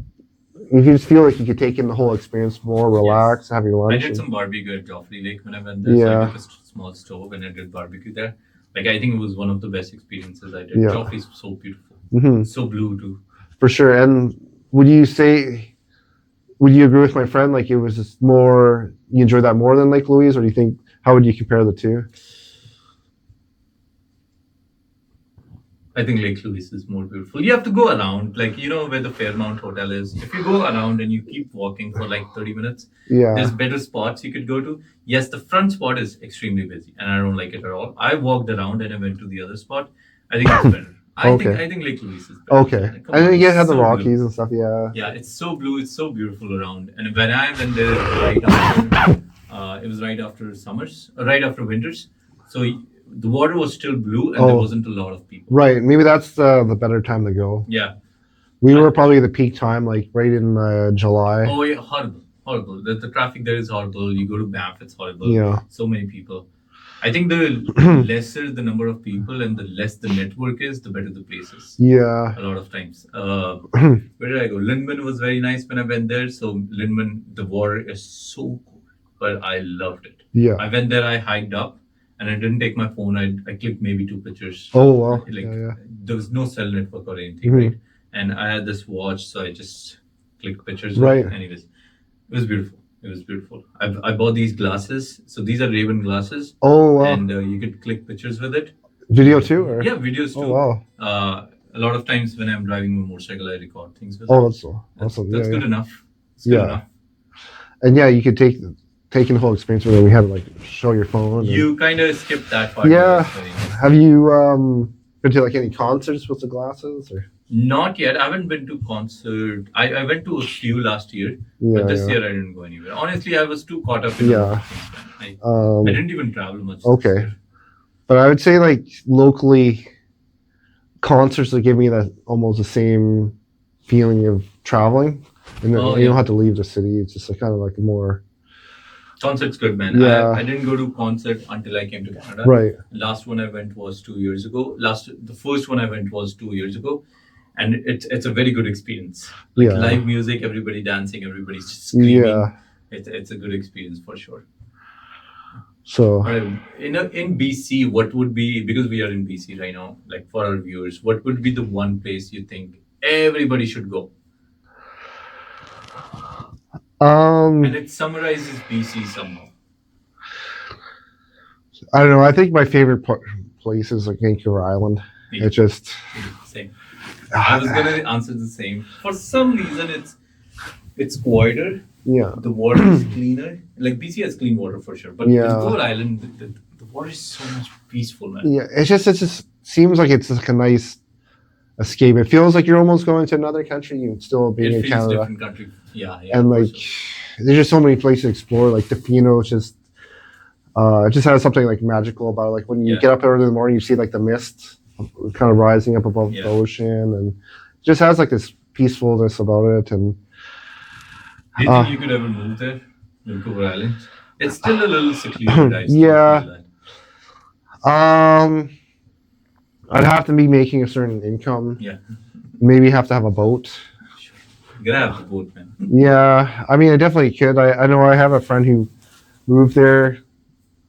feel like you could take in the whole experience more, relax, have your lunch. I did some barbecue at Joffrey Lake when I went there. So I took a small stove and I did barbecue there. Like I think it was one of the best experiences I did. Yeah. Joffrey's so beautiful, so blue too. For sure. And would you agree with my friend? Like it was just more, you enjoyed that more than Lake Louise, or do you think, how would you compare the two? I think Lake Louise is more beautiful. You have to go around, like where the Fairmount Hotel is. If you go around and you keep walking for like 30 minutes, there's better spots you could go to. Yes, the front spot is extremely busy, and I don't like it at all. I walked around and I went to the other spot. I think it's better. I think Lake Louise is better. Okay. Like, I think it had the Rockies and stuff. Yeah. Yeah, it's so blue. It's so beautiful around. And when I went there right after, it was right after summers, right after winters. So the water was still blue and there wasn't a lot of people. Right. Maybe that's the better time to go. Yeah. We were probably the peak time, like right in July. Oh yeah, horrible. The traffic there is horrible. You go to Banff, it's horrible. Yeah. So many people. I think the lesser the number of people and the less the network is, the better the place is. Yeah. A lot of times. Where did I go? Lindeman was very nice when I went there. So Lindeman, the water is so cold, but I loved it. Yeah. I went there, I hiked up, and I didn't take my phone. I clicked maybe 2 pictures. Oh wow. Like Yeah. there was no cell network or anything, Mhm. right? And I had this watch, so I just clicked pictures. Right. Anyways, it was beautiful. It was beautiful. I bought these glasses. So these are Ray-Ban glasses, Oh wow. and you could click pictures with it. Video too, or Yeah, videos oh too. wow. A lot of times when I'm driving my motorcycle, I record things with Oh, it. that's awesome. That's Yeah, good yeah. enough. It's good Yeah. enough. And yeah, you could taking the whole experience where we had to like show your phone. You kind of skip that part. Yeah. It's very nice. Have you been to like any concerts with the glasses or? Not yet. I haven't been to concert. I went to a few last year, Yeah, but this yeah. year I didn't go anywhere. Honestly, I was too caught up in a lot of things, man. I didn't even travel much. This Okay. year. But I would say like locally, concerts that give me that almost the same feeling of traveling, and then Oh, you yeah. don't have to leave the city. It's just like kind of like more. Concert's good, man. Yeah. I didn't go to concert until I came to Canada. Right. Last one I went was 2 years ago. The first one I went was 2 years ago, and it's a very good experience. Like Yeah. live music, everybody dancing, everybody's screaming. Yeah. It's a good experience for sure. So In BC, what would be, because we are in BC right now, like for our viewers, what would be the one place you think everybody should go? And it summarizes BC somehow. I don't know. I think my favorite place is like Vancouver Island. Yeah. It's just Same. I was gonna answer the same. For some reason, it's quieter. yeah. The water is cleaner. Like BC has clean water for sure, but Yeah. Vancouver Island, the water is so much peaceful, man. Yeah. It just seems like it's like a nice escape. It feels like you're almost going to another country. You still being It in feels Canada. different country. Yeah. And for like sure. there's just so many places to explore. Like Tofino, it just has something like magical about it. Like when you Yeah. get up early in the morning, you see like the mist kind of rising up above Yeah. the ocean, and it just has like this peacefulness about it. And Do you think you could ever move there, Vancouver Island? It's still a little secluded. I still Yeah. feel that. I'd have to be making a certain income. Yeah. Maybe have to have a boat. You gotta have the boat, man. Yeah, I mean, I definitely could. I know I have a friend who moved there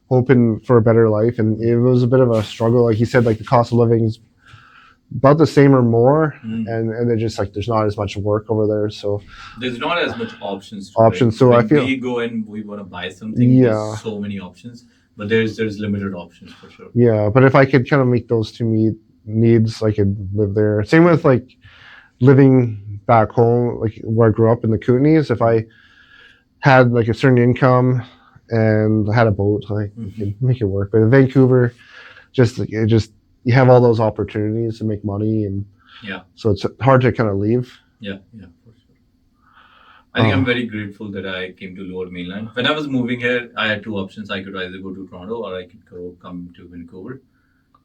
hoping for a better life, and it was a bit of a struggle. Like he said, like the cost of living is about the same or more, and they're just like there's not as much work over there. So there's not as much options. So when I feel we go and we want to buy something. Yeah. There's so many options, but there's limited options for sure. Yeah, but if I could kind of meet those two needs, I could live there. Same with like living back home, like where I grew up in the Kootenays. If I had like a certain income and had a boat, like you could make it work. But in Vancouver, you have all those opportunities to make money, and Yeah. so it's hard to kind of leave. Yeah, for sure. I think I'm very grateful that I came to Lower Mainland. When I was moving here, I had two options. I could either go to Toronto or I could come to Vancouver.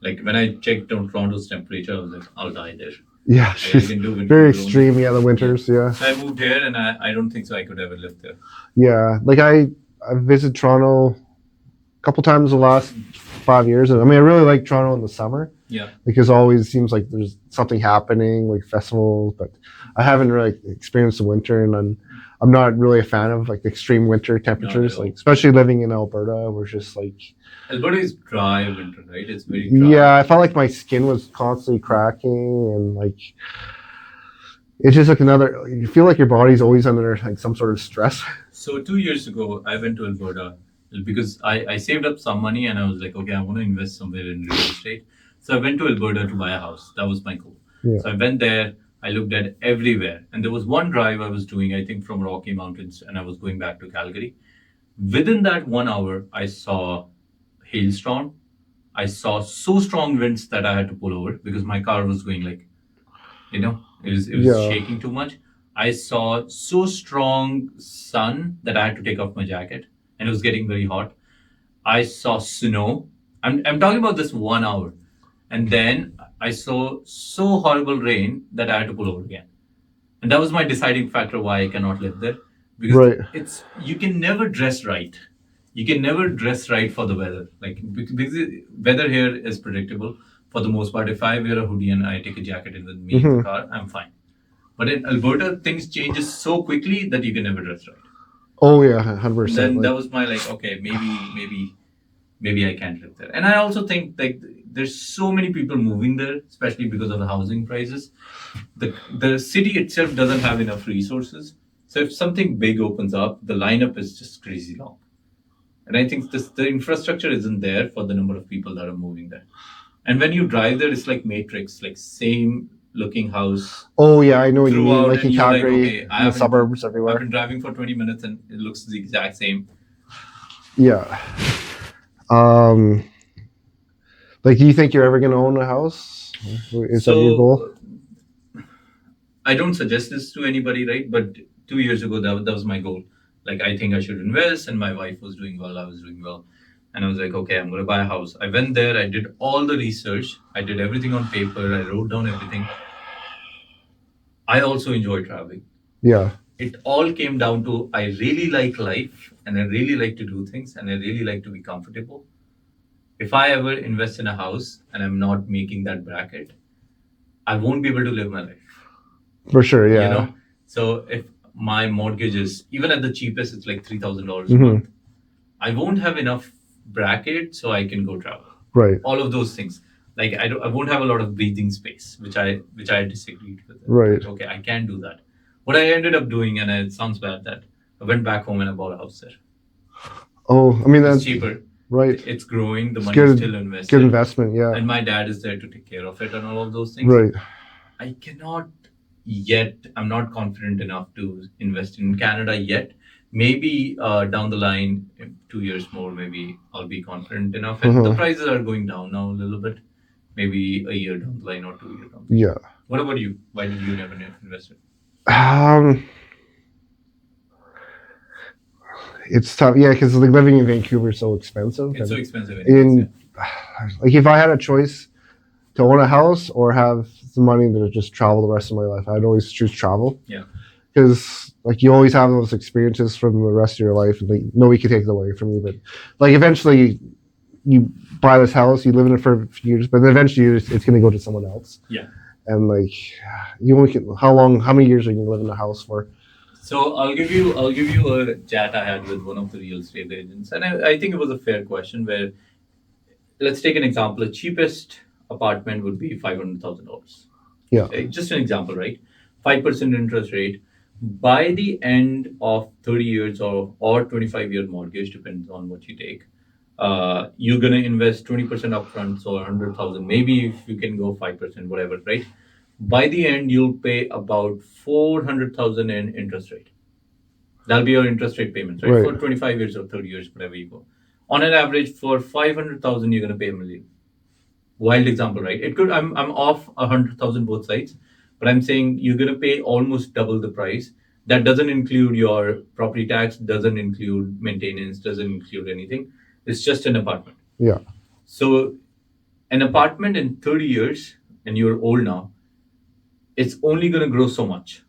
Like when I checked on Toronto's temperature, I was like, I'll die there. Yeah, I can do Vancouver very only. extreme. Yeah, the winters. Yeah. So I moved here, and I don't think so I could ever live there. Yeah, like I visited Toronto a couple times the last 5 years, and I mean I really like Toronto in the summer. Yeah. Because it always seems like there's something happening, like festivals. But I haven't really experienced the winter, and I'm not really a fan of like extreme winter temperatures, like especially living in Alberta, where it's just like Alberta is dry winter, right? It's very dry. Yeah, I felt like my skin was constantly cracking, and like it's just like you feel like your body's always under like some sort of stress. So 2 years ago, I went to Alberta because I saved up some money and I was like, okay, I want to invest somewhere in real estate. So I went to Alberta to buy a house. That was my goal. Yeah. So I went there. I looked at everywhere. And there was one drive I was doing, I think from Rocky Mountains, and I was going back to Calgary. Within that 1 hour, I saw hailstorm. I saw so strong winds that I had to pull over because my car was going like, it was shaking too much. I saw so strong sun that I had to take off my jacket, and it was getting very hot. I saw snow. I'm talking about this 1 hour. And then I saw so horrible rain that I had to pull over again. And that was my deciding factor why I cannot live there. Because you can never dress right. You can never dress right for the weather. Like because the weather here is predictable for the most part. If I wear a hoodie and I take a jacket in with me in the car, I'm fine. But in Alberta, things changes so quickly that you can never dress right. Oh yeah, 100%. Then that was my okay, maybe maybe I can't live there. And I also think like there's so many people moving there, especially because of the housing prices. The city itself doesn't have enough resources. So if something big opens up, the lineup is just crazy long. And I think the infrastructure isn't there for the number of people that are moving there. And when you drive there, it's like Matrix, like same looking house Oh yeah, I know what you mean. throughout, Like and in you're like, Calgary, okay, in the suburbs I've everywhere. been driving for 20 minutes and it looks the exact same. Yeah. Like, do you think you're ever going to own a house? Is that your goal? I don't suggest this to anybody, right? But 2 years ago, that was my goal. Like, I think I should invest, and my wife was doing well, I was doing well. And I was like, okay, I'm going to buy a house. I went there, I did all the research, I did everything on paper, I wrote down everything. I also enjoy traveling. Yeah. It all came down to I really like life, and I really like to do things, and I really like to be comfortable. If I ever invest in a house and I'm not making that bracket, I won't be able to live my life. For sure, yeah. You know? So if my mortgage is even at the cheapest, it's like $3,000 a Mhm. month. I won't have enough bracket so I can go travel. Right. All of those things. Like I won't have a lot of breathing space, which I disagreed with. Right. Okay, I can't do that. What I ended up doing, and it sounds bad, that I went back home and I bought a house there. Oh, I mean It's that's cheaper. right. It's growing. The It's money is good. still invested. Good investment, yeah. And my dad is there to take care of it and all of those things. Right. I cannot yet. I'm not confident enough to invest in Canada yet. Maybe down the line, in 2 years more, maybe I'll be confident enough. And the prices are going down now a little bit. Maybe a year down the line or 2 years down the line. Yeah. What about you? Why did you never invest it? It's tough, yeah, because like living in Vancouver is so expensive. It's so expensive. Like if I had a choice to own a house or have the money to just travel the rest of my life, I'd always choose travel. Yeah. Because like you always have those experiences from the rest of your life, and like nobody can take it away from you. But like eventually, you buy this house, you live in it for a few years, but then eventually it's going to go to someone else. Yeah. And like you only can, how many years are you going to live in a house for? So I'll give you a chat I had with one of the real estate agents, and I think it was a fair question. Where let's take an example. The cheapest apartment would be $500,000. Yeah. Just an example, right? 5% interest rate. By the end of 30 years or 25-year mortgage, depends on what you take. You're gonna invest 20% upfront, so 100,000. Maybe if you can go 5%, whatever, right? By the end, you'll pay about 400,000 in interest rate. That'll be your interest rate payments, right? For 25 years or 30 years, whatever you go. On an average, for 500,000, you're gonna pay $1 million. Wild example, right? It could. I'm off 100,000 both sides, but I'm saying you're gonna pay almost double the price. That doesn't include your property tax, doesn't include maintenance, doesn't include anything. It's just an apartment. Yeah. So an apartment in 30 years, and you're old now, it's only gonna grow so much.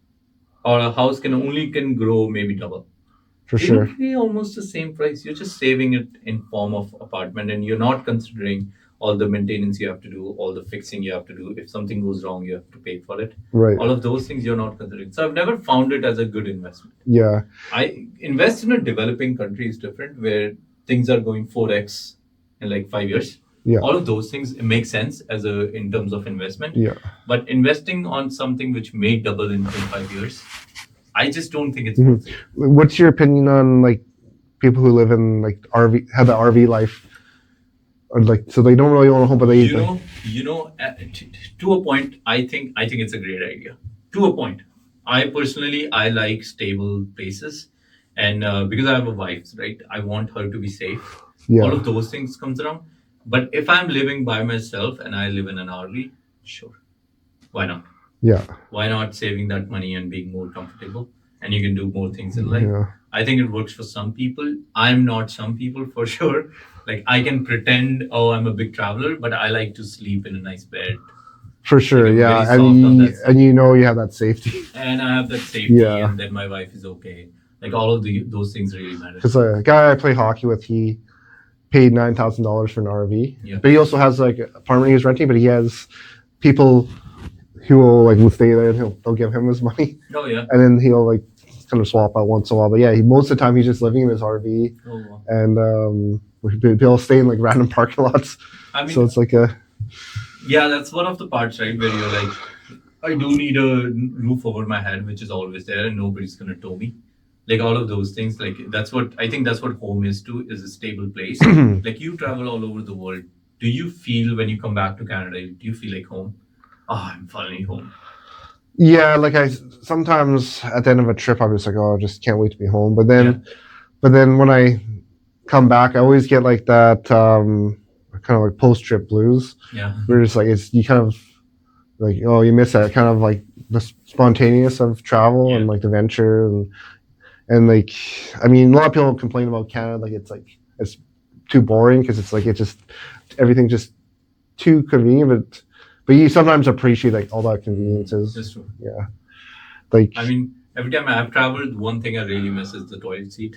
Or a house can grow maybe double. For You're sure. pay almost the same price. You're just saving it in form of apartment, and you're not considering all the maintenance you have to do, all the fixing you have to do. If something goes wrong, you have to pay for it. Right. All of those things you're not considering. So I've never found it as a good investment. Yeah. I invest in a developing country is different, where things are going 4x in like 5 years. Yeah. All of those things make sense in terms of investment. Yeah. But investing on something which may double in 25 years, I just don't think it's worth it. What's your opinion on like people who live in like have the RV life, or like so they don't really own a home, but they to a point, I think it's a great idea. To a point, I personally like stable places, and because I have a wife, right, I want her to be safe. Yeah. All of those things comes around. But if I'm living by myself and I live in an RV, sure, why not? Yeah. Why not saving that money and being more comfortable, and you can do more things in life? Yeah. I think it works for some people. I'm not some people for sure. Like I can pretend, oh, I'm a big traveler, but I like to sleep in a nice bed. For sure, Like yeah, and you have that safety. And I have that safety, and then my wife is okay. Like all of those things really matter. Because a guy I play hockey with, he paid $9,000 for an RV, Yeah. but he also has like an apartment he was renting, but he has people who will stay there, and they'll give him his money. Oh yeah. And then he'll kind of swap out once in a while. But yeah, most of the time he's just living in his RV. Oh wow. And People stay in like random parking lots. I mean, So it's like a yeah, that's one of the parts, right, where you're like, I do need a roof over my head, which is always there, and nobody's gonna tow me. Like all of those things, like that's what I think. That's what home is too, is a stable place. Like you travel all over the world. Do you feel when you come back to Canada? Do you feel like home? Oh, I'm finally home. yeah. Like I sometimes at the end of a trip, I'm just like, oh, I just can't wait to be home. But Yeah. then when I come back, I always get like that kind of like post trip blues. Yeah. Where it's like you kind of like, oh, you miss that kind of like the spontaneous of travel and like the venture and like, I mean, a lot of people complain about Canada, like it's too boring because it's like it just everything just too convenient, but you sometimes appreciate like all that conveniences. That's true. Yeah, like I mean, every time I've traveled, one thing I really miss is the toilet seat.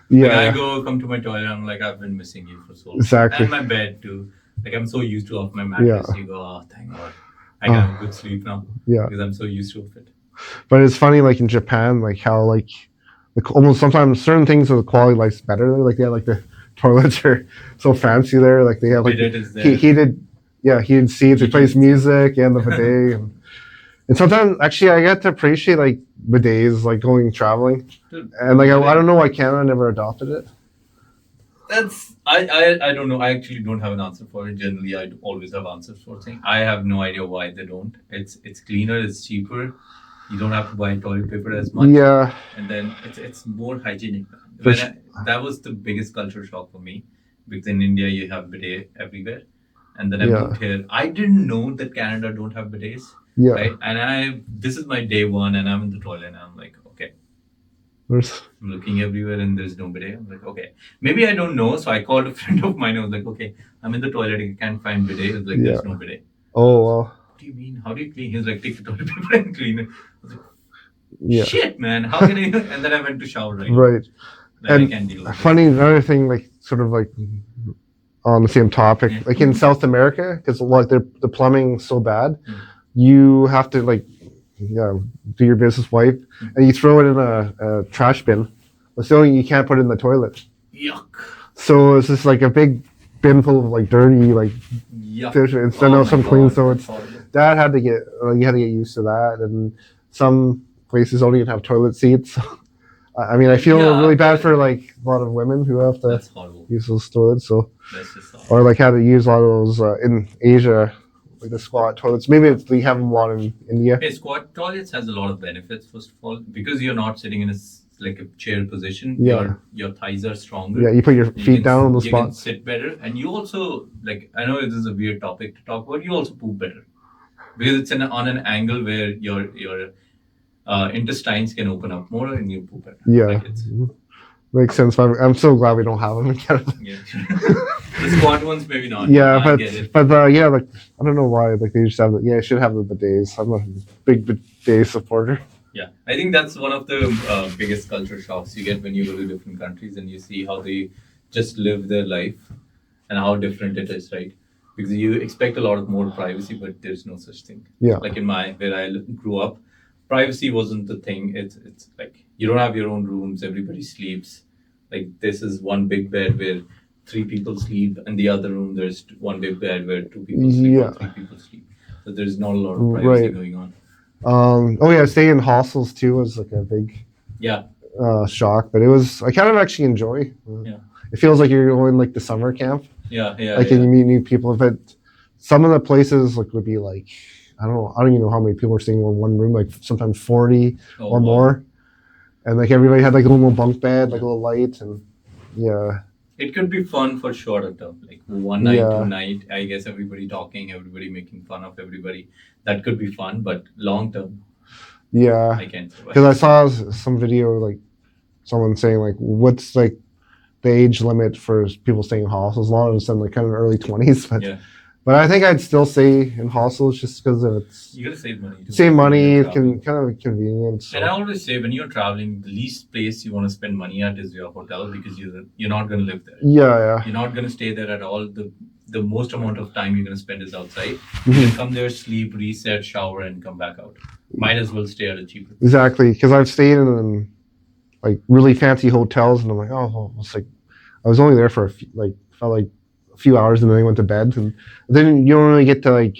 When I come to my toilet, I'm like, I've been missing you for so long. Exactly. And my bed too. Like I'm so used to off my mattress. You go, oh, thank God, I can have a good sleep now. Yeah, because I'm so used to it. But it's funny, like in Japan, like how like almost sometimes certain things of the quality of life's better. Like they have like the toilets are so fancy there. Like they have like heated seats. They play music and the bidet. And sometimes actually I get to appreciate like bidets, like going traveling. And like I don't know why Canada never adopted it. That's I don't know. I actually don't have an answer for it. Generally, I always have answers for things. I have no idea why they don't. It's cleaner. It's cheaper. You don't have to buy toilet paper as much. Yeah. And then it's more hygienic. That was the biggest culture shock for me, because in India you have bidet everywhere, and then I moved here. I didn't know that Canada don't have bidets. Yeah. Right. And this is my day one, and I'm in the toilet, and I'm like, okay. I'm looking everywhere, and there's no bidet. I'm like, okay, maybe I don't know. So I called a friend of mine. I was like, okay, I'm in the toilet. I can't find bidet. He was like, there's no bidet. Oh well. What do you mean? How do you clean? He's like, take the toilet paper and clean it. I was like, shit, man. How can I? And then I went to shower. Right. Then I can't deal with funny, another thing, like sort of like on the same topic, like in South America, because like the plumbing's so bad, you have to like do your business wipe, and you throw it in a trash bin. But still, you can't put it in the toilet. Yuck. So it's just like a big bin full of like dirty like fish instead of some clean. So it's that had to get you had to get used to that, and some places don't even have toilet seats. I mean, I feel really bad for like a lot of women who have to use those toilets. So or like how to use a lot of those in Asia. Like the squat toilets. Maybe we have them a lot in India. Hey, squat toilets has a lot of benefits. First of all, because you're not sitting in a chair position. Yeah. Your thighs are stronger. Yeah, you put your feet down on the spot. You can sit better, and you also like. I know this is a weird topic to talk about. You also poop better because it's on an angle where your intestines can open up more, and you poop better. Yeah. Makes sense. I'm so glad we don't have them in Canada. Yeah. The squat ones maybe not. Yeah, but yeah, like I don't know why. Like they just have it should have the bidets. I'm a big bidet supporter. Yeah, I think that's one of the biggest culture shocks you get when you go to different countries and you see how they just live their life and how different it is, right? Because you expect a lot of more privacy, but there's no such thing. Yeah. Like where I grew up, privacy wasn't the thing. It's like you don't have your own rooms. Everybody sleeps. Like this is one big bed where 3 people sleep, and the other room there's one big bed where 2 people sleep or 3 people sleep. So there's not a lot of privacy going on. Staying in hostels too was like a big shock, but I kind of actually enjoy. It feels like you're going like the summer camp. And you meet new people. But some of the places like would be like I don't even know how many people are staying in one room. Like sometimes 40 or more, and like everybody had like a little bunk bed, like a little light, and It could be fun for shorter term, like one night, 2 night. I guess everybody talking, everybody making fun of everybody. That could be fun, but long term, I can't survive. Because I saw some video like someone saying like, what's like the age limit for people staying in hostels? A lot of them said like kind of early 20s, but I think I'd still stay in hostels just because you gotta save money. Save money, kind of convenient. So. And I always say when you're traveling, the least place you want to spend money at is your hotel because you're not gonna live there. Yeah. You're not gonna stay there at all. The most amount of time you're gonna spend is outside. You can come there, sleep, reset, shower, and come back out. Might as well stay at a cheaper place. Exactly, because I've stayed in like really fancy hotels, and I'm like, oh, well, it's like I was only there for like felt like a few hours and then they went to bed, and then you don't really get to like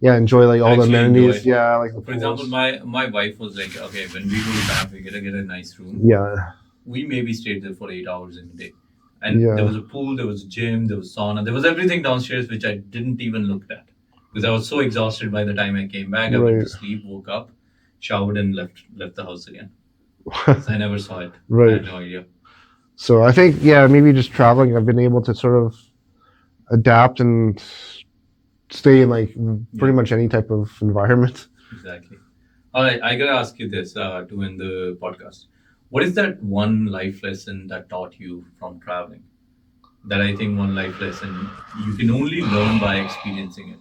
enjoy like all the Actually amenities. enjoy. Yeah, like the For example, pools. my wife was like, okay, when we go to Banff, we gotta get a nice room. Yeah, We maybe stayed there for 8 hours in a day, and there yeah, was a pool, there was a gym, there was sauna, there was everything downstairs which I didn't even look at because I was so exhausted by the time I came back. I went right, to sleep, woke up, showered, and left the house again. I never saw it. I right. had no idea. So I think maybe just traveling, I've been able to sort of adapt and stay in like pretty much any type of environment. Exactly. All right, I gotta ask you this to end the podcast. What is that one life lesson that taught you from traveling? That I think one life lesson you can only learn by experiencing it.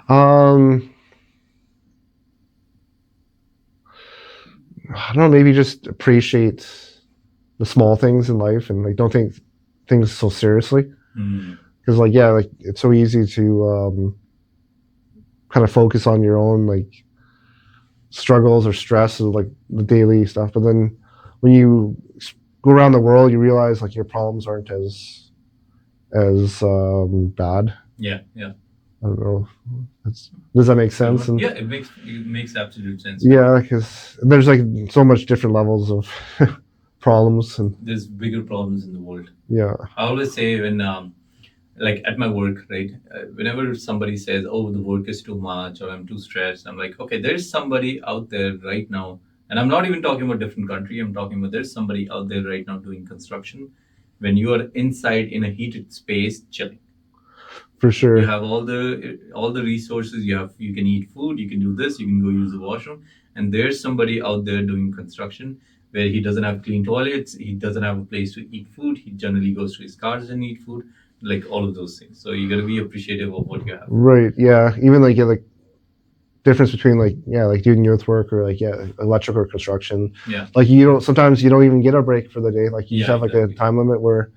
Um, I don't know, maybe just appreciate the small things in life and like don't take things so seriously. Hmm. Because like it's so easy to kind of focus on your own like struggles or stress of like the daily stuff, but then when you go around the world, you realize like your problems aren't as bad. Yeah, yeah. I don't know. Does that make sense? And Yeah, it makes absolute sense. yeah, because there's like so much different levels of problems, and There's bigger problems in the world. yeah, I always say when like at my work, right? Whenever somebody says, "Oh, the work is too much," or "I'm too stressed," I'm like, "Okay, there's somebody out there right now," and I'm not even talking about different country. I'm talking about there's somebody out there right now doing construction. When you are inside in a heated space, chilling, for you sure. have all the resources. You can eat food. You can do this. You can go use the washroom. And there's somebody out there doing construction where he doesn't have clean toilets. He doesn't have a place to eat food. He generally goes to his cars and eat food, like all of those things. So you got to be appreciative of what you have. Right. Yeah. Even like difference between like doing youth work or like electrical construction. Yeah. Like you don't sometimes you don't even get a break for the day. Like you just Yeah, have like exactly. a time limit where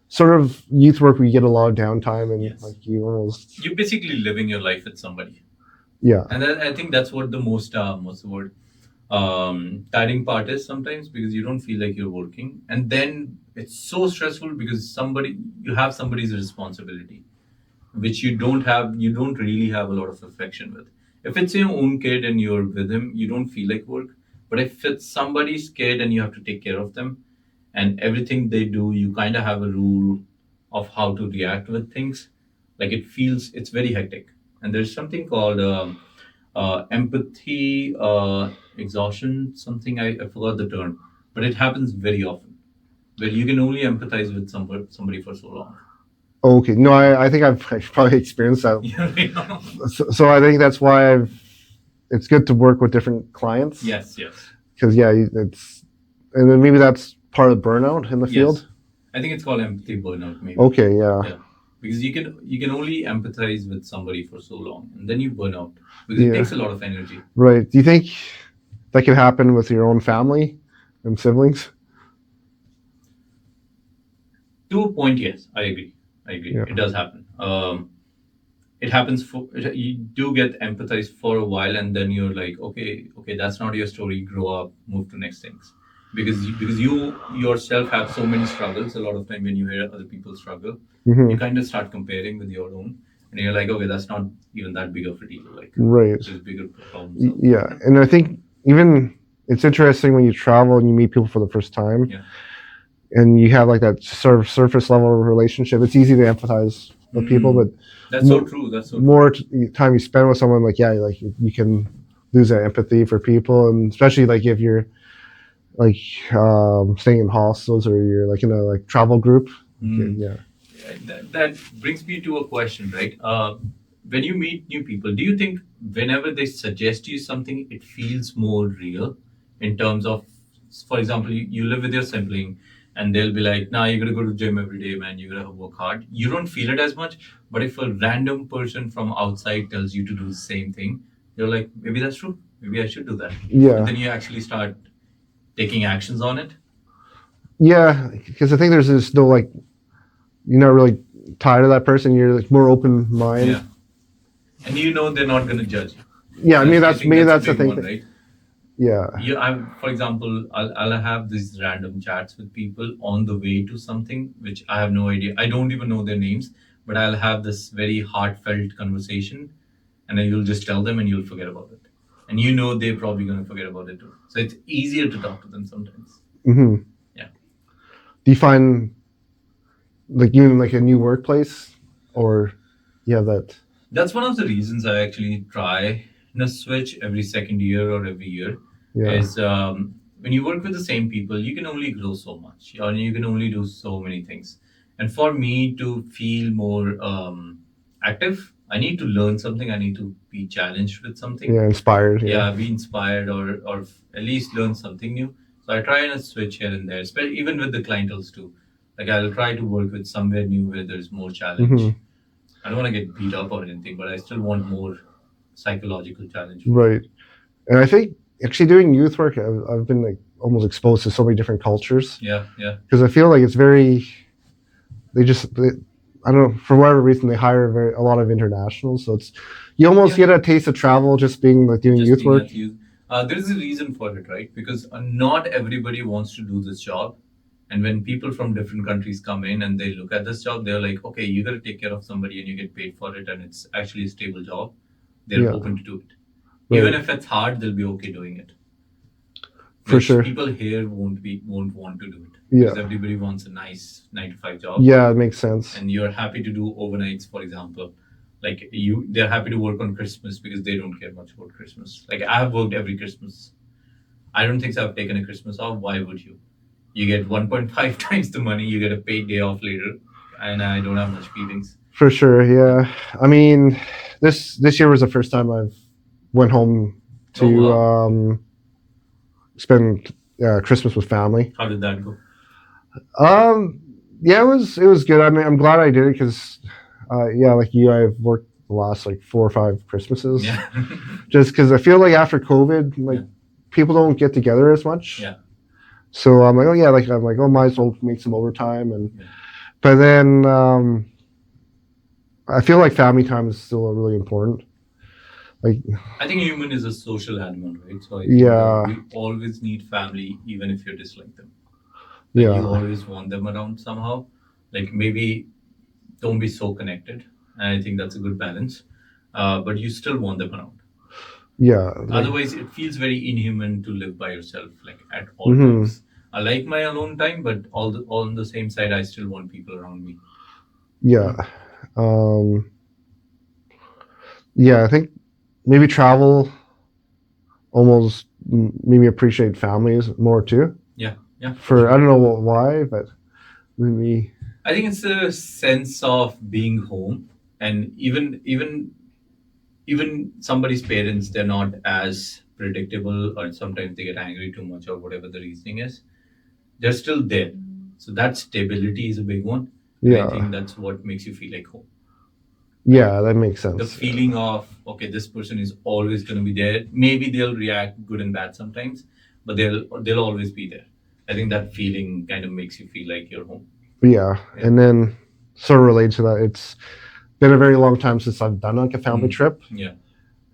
sort of youth work we get a lot of downtime and Yes. like you almost You're basically living your life with somebody. yeah. And I think that's what the most what's the word, tiring part is sometimes, because you don't feel like you're working, and then it's so stressful because you have somebody's responsibility, which you don't really have a lot of affection with. If it's your own kid and you're with him, you don't feel like work. But if it's somebody's kid and you have to take care of them, and everything they do, you kind of have a rule of how to react with things. Like it's very hectic. And there's something called empathy exhaustion, something I forgot the term, but it happens very often where you can only empathize with somebody for so long. Okay. No, I think I've probably experienced that. Yeah. So I think that's why it's good to work with different clients. Yes, yes. Because it's and then maybe that's part of burnout in the field. Yes. I think it's called empathy burnout, maybe. Okay. Yeah. Yeah. Because you can only empathize with somebody for so long, and then you burn out because Yeah. it takes a lot of energy. Right. Do you think that can happen with your own family and siblings? To a point, yes, I agree. Yeah. It does happen. It happens you do get empathized for a while, and then you're like, okay, that's not your story. Grow up, move to next things, because you yourself have so many struggles. A lot of time when you hear other people struggle, Mhm. you kind of start comparing with your own, and you're like, okay, that's not even that big of a deal. Like, Right. there's bigger problems. out Yeah, there. and I think even it's interesting when you travel and you meet people for the first time, Yeah. and you have like that sort of surface level relationship. It's easy to empathize with people, but That's so true. That's so true. more time you spend with someone, like like you can lose that empathy for people, and especially like if you're like staying in hostels or you're like in a like travel group. Yeah. That brings me to a question, right? When you meet new people, do you think whenever they suggest you something, it feels more real in terms of, for example, you live with your sibling and they'll be like, nah, you gotta go to gym every day, man, you gotta work hard. You don't feel it as much. But if a random person from outside tells you to do the same thing, you're like, maybe that's true. Maybe I should do that. Yeah. And then you actually start taking actions on it. Yeah, because I think there's this no like you're not really tied to that person. You're like more open mind. Yeah. And you know they're not gonna judge you. Yeah, I mean that's think maybe that's that's a the big thing. one, right? Yeah. For example, I'll have these random chats with people on the way to something which I have no idea. I don't even know their names, but I'll have this very heartfelt conversation, and then you'll just tell them, and you'll forget about it, and you know they're probably going to forget about it too. So it's easier to talk to them sometimes. Hmm. Yeah. Do you find like you in like a new workplace, or you have that? That's one of the reasons I actually try switch every second year or every year. Yeah. Is when you work with the same people, you can only grow so much, and you can only do so many things. And for me to feel more active, I need to learn something. I need to be challenged with something. Yeah. Inspired. Yeah. Yeah, be inspired, or at least learn something new. So I try and switch here and there, especially even with the clientels too. Like I'll try to work with somewhere new where there's more challenge. Hmm. I don't want to get beat up or anything, but I still want more psychological challenge for sure. Right. And I think actually doing youth work, I've been like almost exposed to so many different cultures Yeah, yeah. because I feel like it's very. I don't know, for whatever reason they hire a lot of internationals, so it's you almost Yeah. get a taste of travel just being like doing Just youth being work. at youth. There is a reason for it, right? Because not everybody wants to do this job. And when people from different countries come in and they look at this job, they're like, okay, you got to take care of somebody and you get paid for it, and it's actually a stable job. They're Yeah, open to do it. Even right, if it's hard, they'll be okay doing it. for Which sure. people here won't want to do it. Yeah, Because everybody wants a nice 9 to 5 job. yeah, it makes sense. And you're happy to do overnights, for example. Like they're happy to work on Christmas because they don't care much about Christmas. Like I have worked every Christmas. I don't think so I've taken a Christmas off. Why would you? You get 1.5 times the money. You get a paid day off later, and I don't have much feelings. For sure, yeah. I mean, this year was the first time I've went home Oh to wow! spend Christmas with family. How did that go? Um, yeah, it was good. I mean, I'm glad I did it because, yeah, like you, I've worked the last like 4 or 5 Christmases. Yeah. Just because I feel like after COVID, like Yeah. people don't get together as much. Yeah. So I'm like, oh yeah, like I'm like, oh, might as well make some overtime, and Yeah. but then I feel like family time is still really important. Like, I think human is a social animal, right? So I think yeah, we always need family, even if you dislike them. Like you yeah, always want them around somehow. Like maybe don't be so connected. And I think that's a good balance. But you still want them around. yeah. Like, Otherwise, it feels very inhuman to live by yourself, like at all hmm, times. I like my alone time, but all on the same side, I still want people around me. yeah, um, yeah. I think maybe travel almost made me appreciate families more too. Yeah, yeah, for For sure. I don't know why, but maybe I think it's a sense of being home, and even somebody's parents, they're not as predictable, or sometimes they get angry too much, or whatever the reasoning is. They're still there. So that stability is a big one, and I yeah, think that's what makes you feel like home. Like yeah. That makes the sense. feeling of okay, this person is always going to be there. Maybe they'll react good and bad sometimes, but they'll always be there. I think that feeling kind of makes you feel like you're home. Yeah, Yeah. and then sort of related to that, it's been a very long time since I've done like a family Mm. trip. Yeah.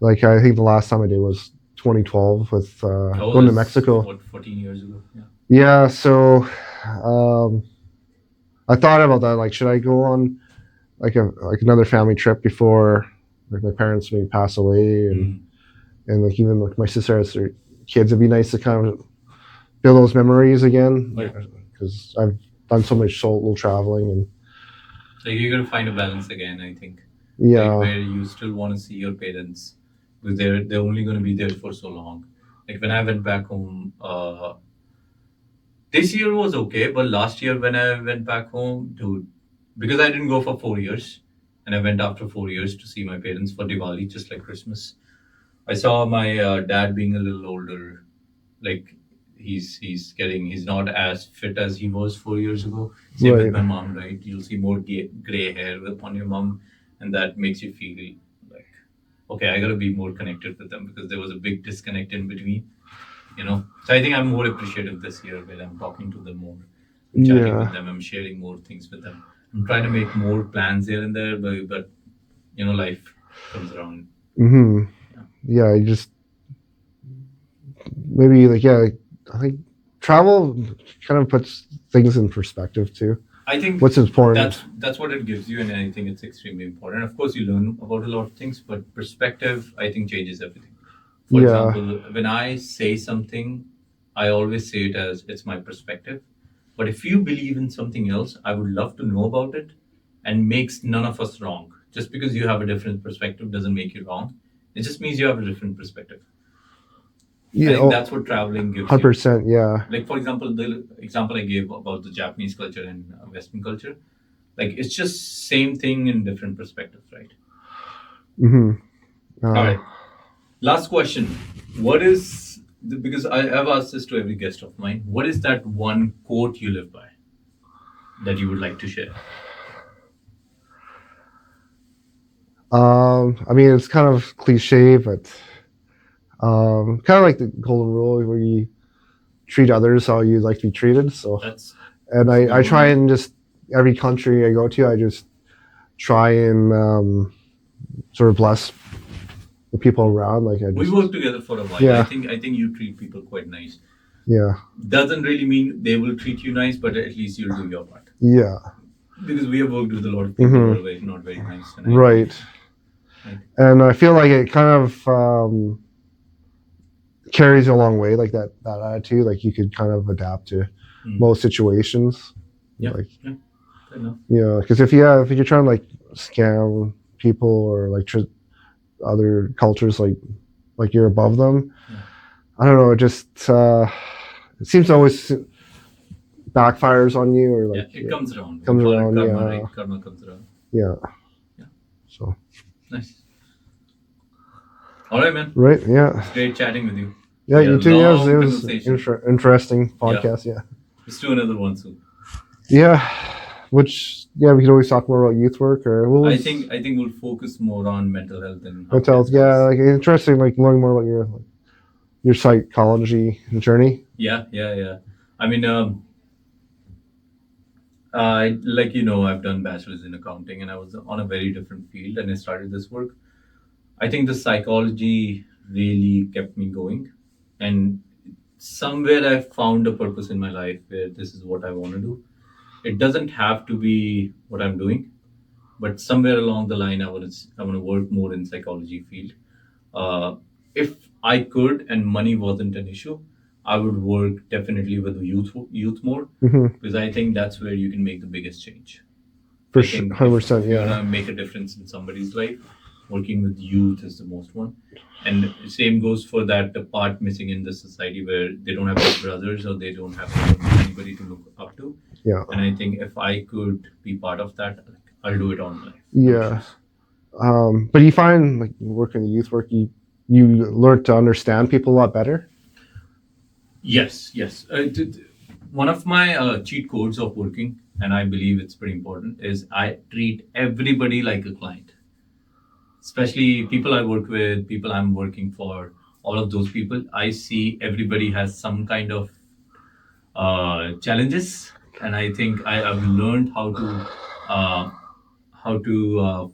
Like I think the last time I did was 2012 with Oh, going to that's Mexico. what 14 years ago. Yeah. Yeah, so um, I thought about that. Like, should I go on like another family trip before like my parents may pass away, Mm. and like even like my sister has her kids, it'd be nice to kind of build those memories again. Yeah. Because I've done so much solo traveling, and So you got to find a balance again. I think like yeah, where you still want to see your parents because they're only going to be there for so long. Like when I went back home, this year was okay, but last year when I went back home, dude, because I didn't go for 4 years, and I went after 4 years to see my parents for Diwali, just like Christmas. I saw my dad being a little older, like he's not as fit as he was 4 years ago. Same with right, my mom, right? You'll see more gray hair on your mom, and that makes you feel like, okay, I gotta be more connected with them because there was a big disconnect in between. So I think I'm more appreciative this year where I'm talking to them more, I'm chatting with yeah, them, I'm sharing more things with them, I'm trying to make more plans here and there, but life comes around. hmm, Yeah. yeah. I just maybe like yeah, I think travel kind of puts things in perspective too. I think What's important? that's what it gives you, and I think it's extremely important. Of course, you learn about a lot of things, but perspective, I think, changes everything. For Yeah, example, when I say something, I always say it as it's my perspective. But if you believe in something else, I would love to know about it, and makes none of us wrong. Just because you have a different perspective doesn't make you wrong. It just means you have a different perspective. I yeah, think that's what traveling gives you. 100%. Yeah, Like, for example, the example I gave about the Japanese culture and Western culture, like it's just same thing in different perspectives, right? hmm All right. Last question. What is because I've asked this to every guest of mine. What is that one quote you live by that you would like to share? I mean, it's kind of cliche, but kind of like the golden rule where you treat others how you'd like to be treated. So, That's and that's a good I try one. and just every country I go to, I just try and sort of bless the people around. Like I We just, worked together for a while. yeah, I think you treat people quite nice. yeah, Doesn't really mean they will treat you nice, but at least you'll do your part. yeah, Because we have worked with a lot of people who are not very nice. And right. right. And I feel like it kind of carries a long way, like that attitude. Like you could kind of adapt to most situations. Yeah. Like Yeah. Fair enough. because if you're trying to like scam people or like other cultures, like you're above them. Yeah. I don't know. It just it seems to always backfires on you, or like Yeah, it comes around. comes We call around. it karma, Yeah, right? Karma comes around. yeah. Yeah. So Nice. All right, man. right, yeah, It's great chatting with you. yeah. We had You a too. Yeah, long it was conversation. interesting podcast. Yeah, Let's do another one soon. yeah. Which we could always talk more about youth work, or what was I think we'll focus more on mental health and how mental health. cancer Yeah, is. like interesting. Like learning more about your psychology journey. Yeah. I mean, like I've done bachelor's in accounting, and I was on a very different field, and I started this work. I think the psychology really kept me going, and somewhere I found a purpose in my life where this is what I want to do. It doesn't have to be what I'm doing, but somewhere along the line, I want to work more in psychology field. Uh, if I could and money wasn't an issue, I would work definitely with the youth more Mm-hmm. because I think that's where you can make the biggest change. For I sure, think 100%. if you're Yeah, gonna make a difference in somebody's life, working with youth is the most one. And same goes for that the part missing in the society where they don't have any brothers or they don't have anybody to look up to. yeah, And I think if I could be part of that, like, I'll do it all my life. No yeah. issues. But you find like working in youth work, you learn to understand people a lot better. Yes. One of my cheat codes of working, and I believe it's pretty important, is I treat everybody like a client. Especially people I work with, people I'm working for, all of those people, I see everybody has some kind of challenges, and I think I've learned uh, how to uh,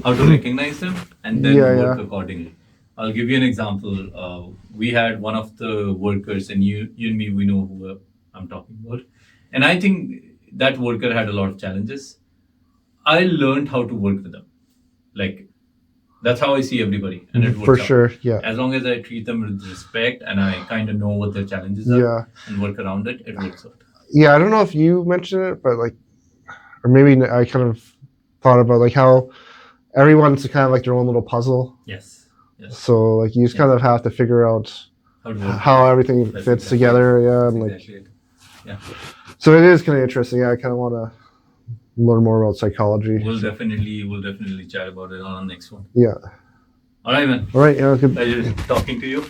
how to recognize them and then Yeah, work accordingly. I'll give you an example. We had one of the workers, and you and me, we know who I'm talking about, and I think that worker had a lot of challenges. I learned how to work with them. Like, that's how I see everybody, and it for works out. sure. Yeah, As long as I treat them with respect and I kind of know what their challenges are yeah, and work around it, it works out. yeah. I don't know if you mentioned it, but like, or maybe I kind of thought about like how everyone's kind of like their own little puzzle. Yes. So like you just kind of have to figure out how everything That's fits exactly together. Yeah, That's and like exactly it. Yeah. so it is kind of interesting. Yeah, I kind of want to learn more about psychology. We'll definitely chat about it on our next one. Yeah. All right, man. All right. Yeah. Good. Pleasure talking to you.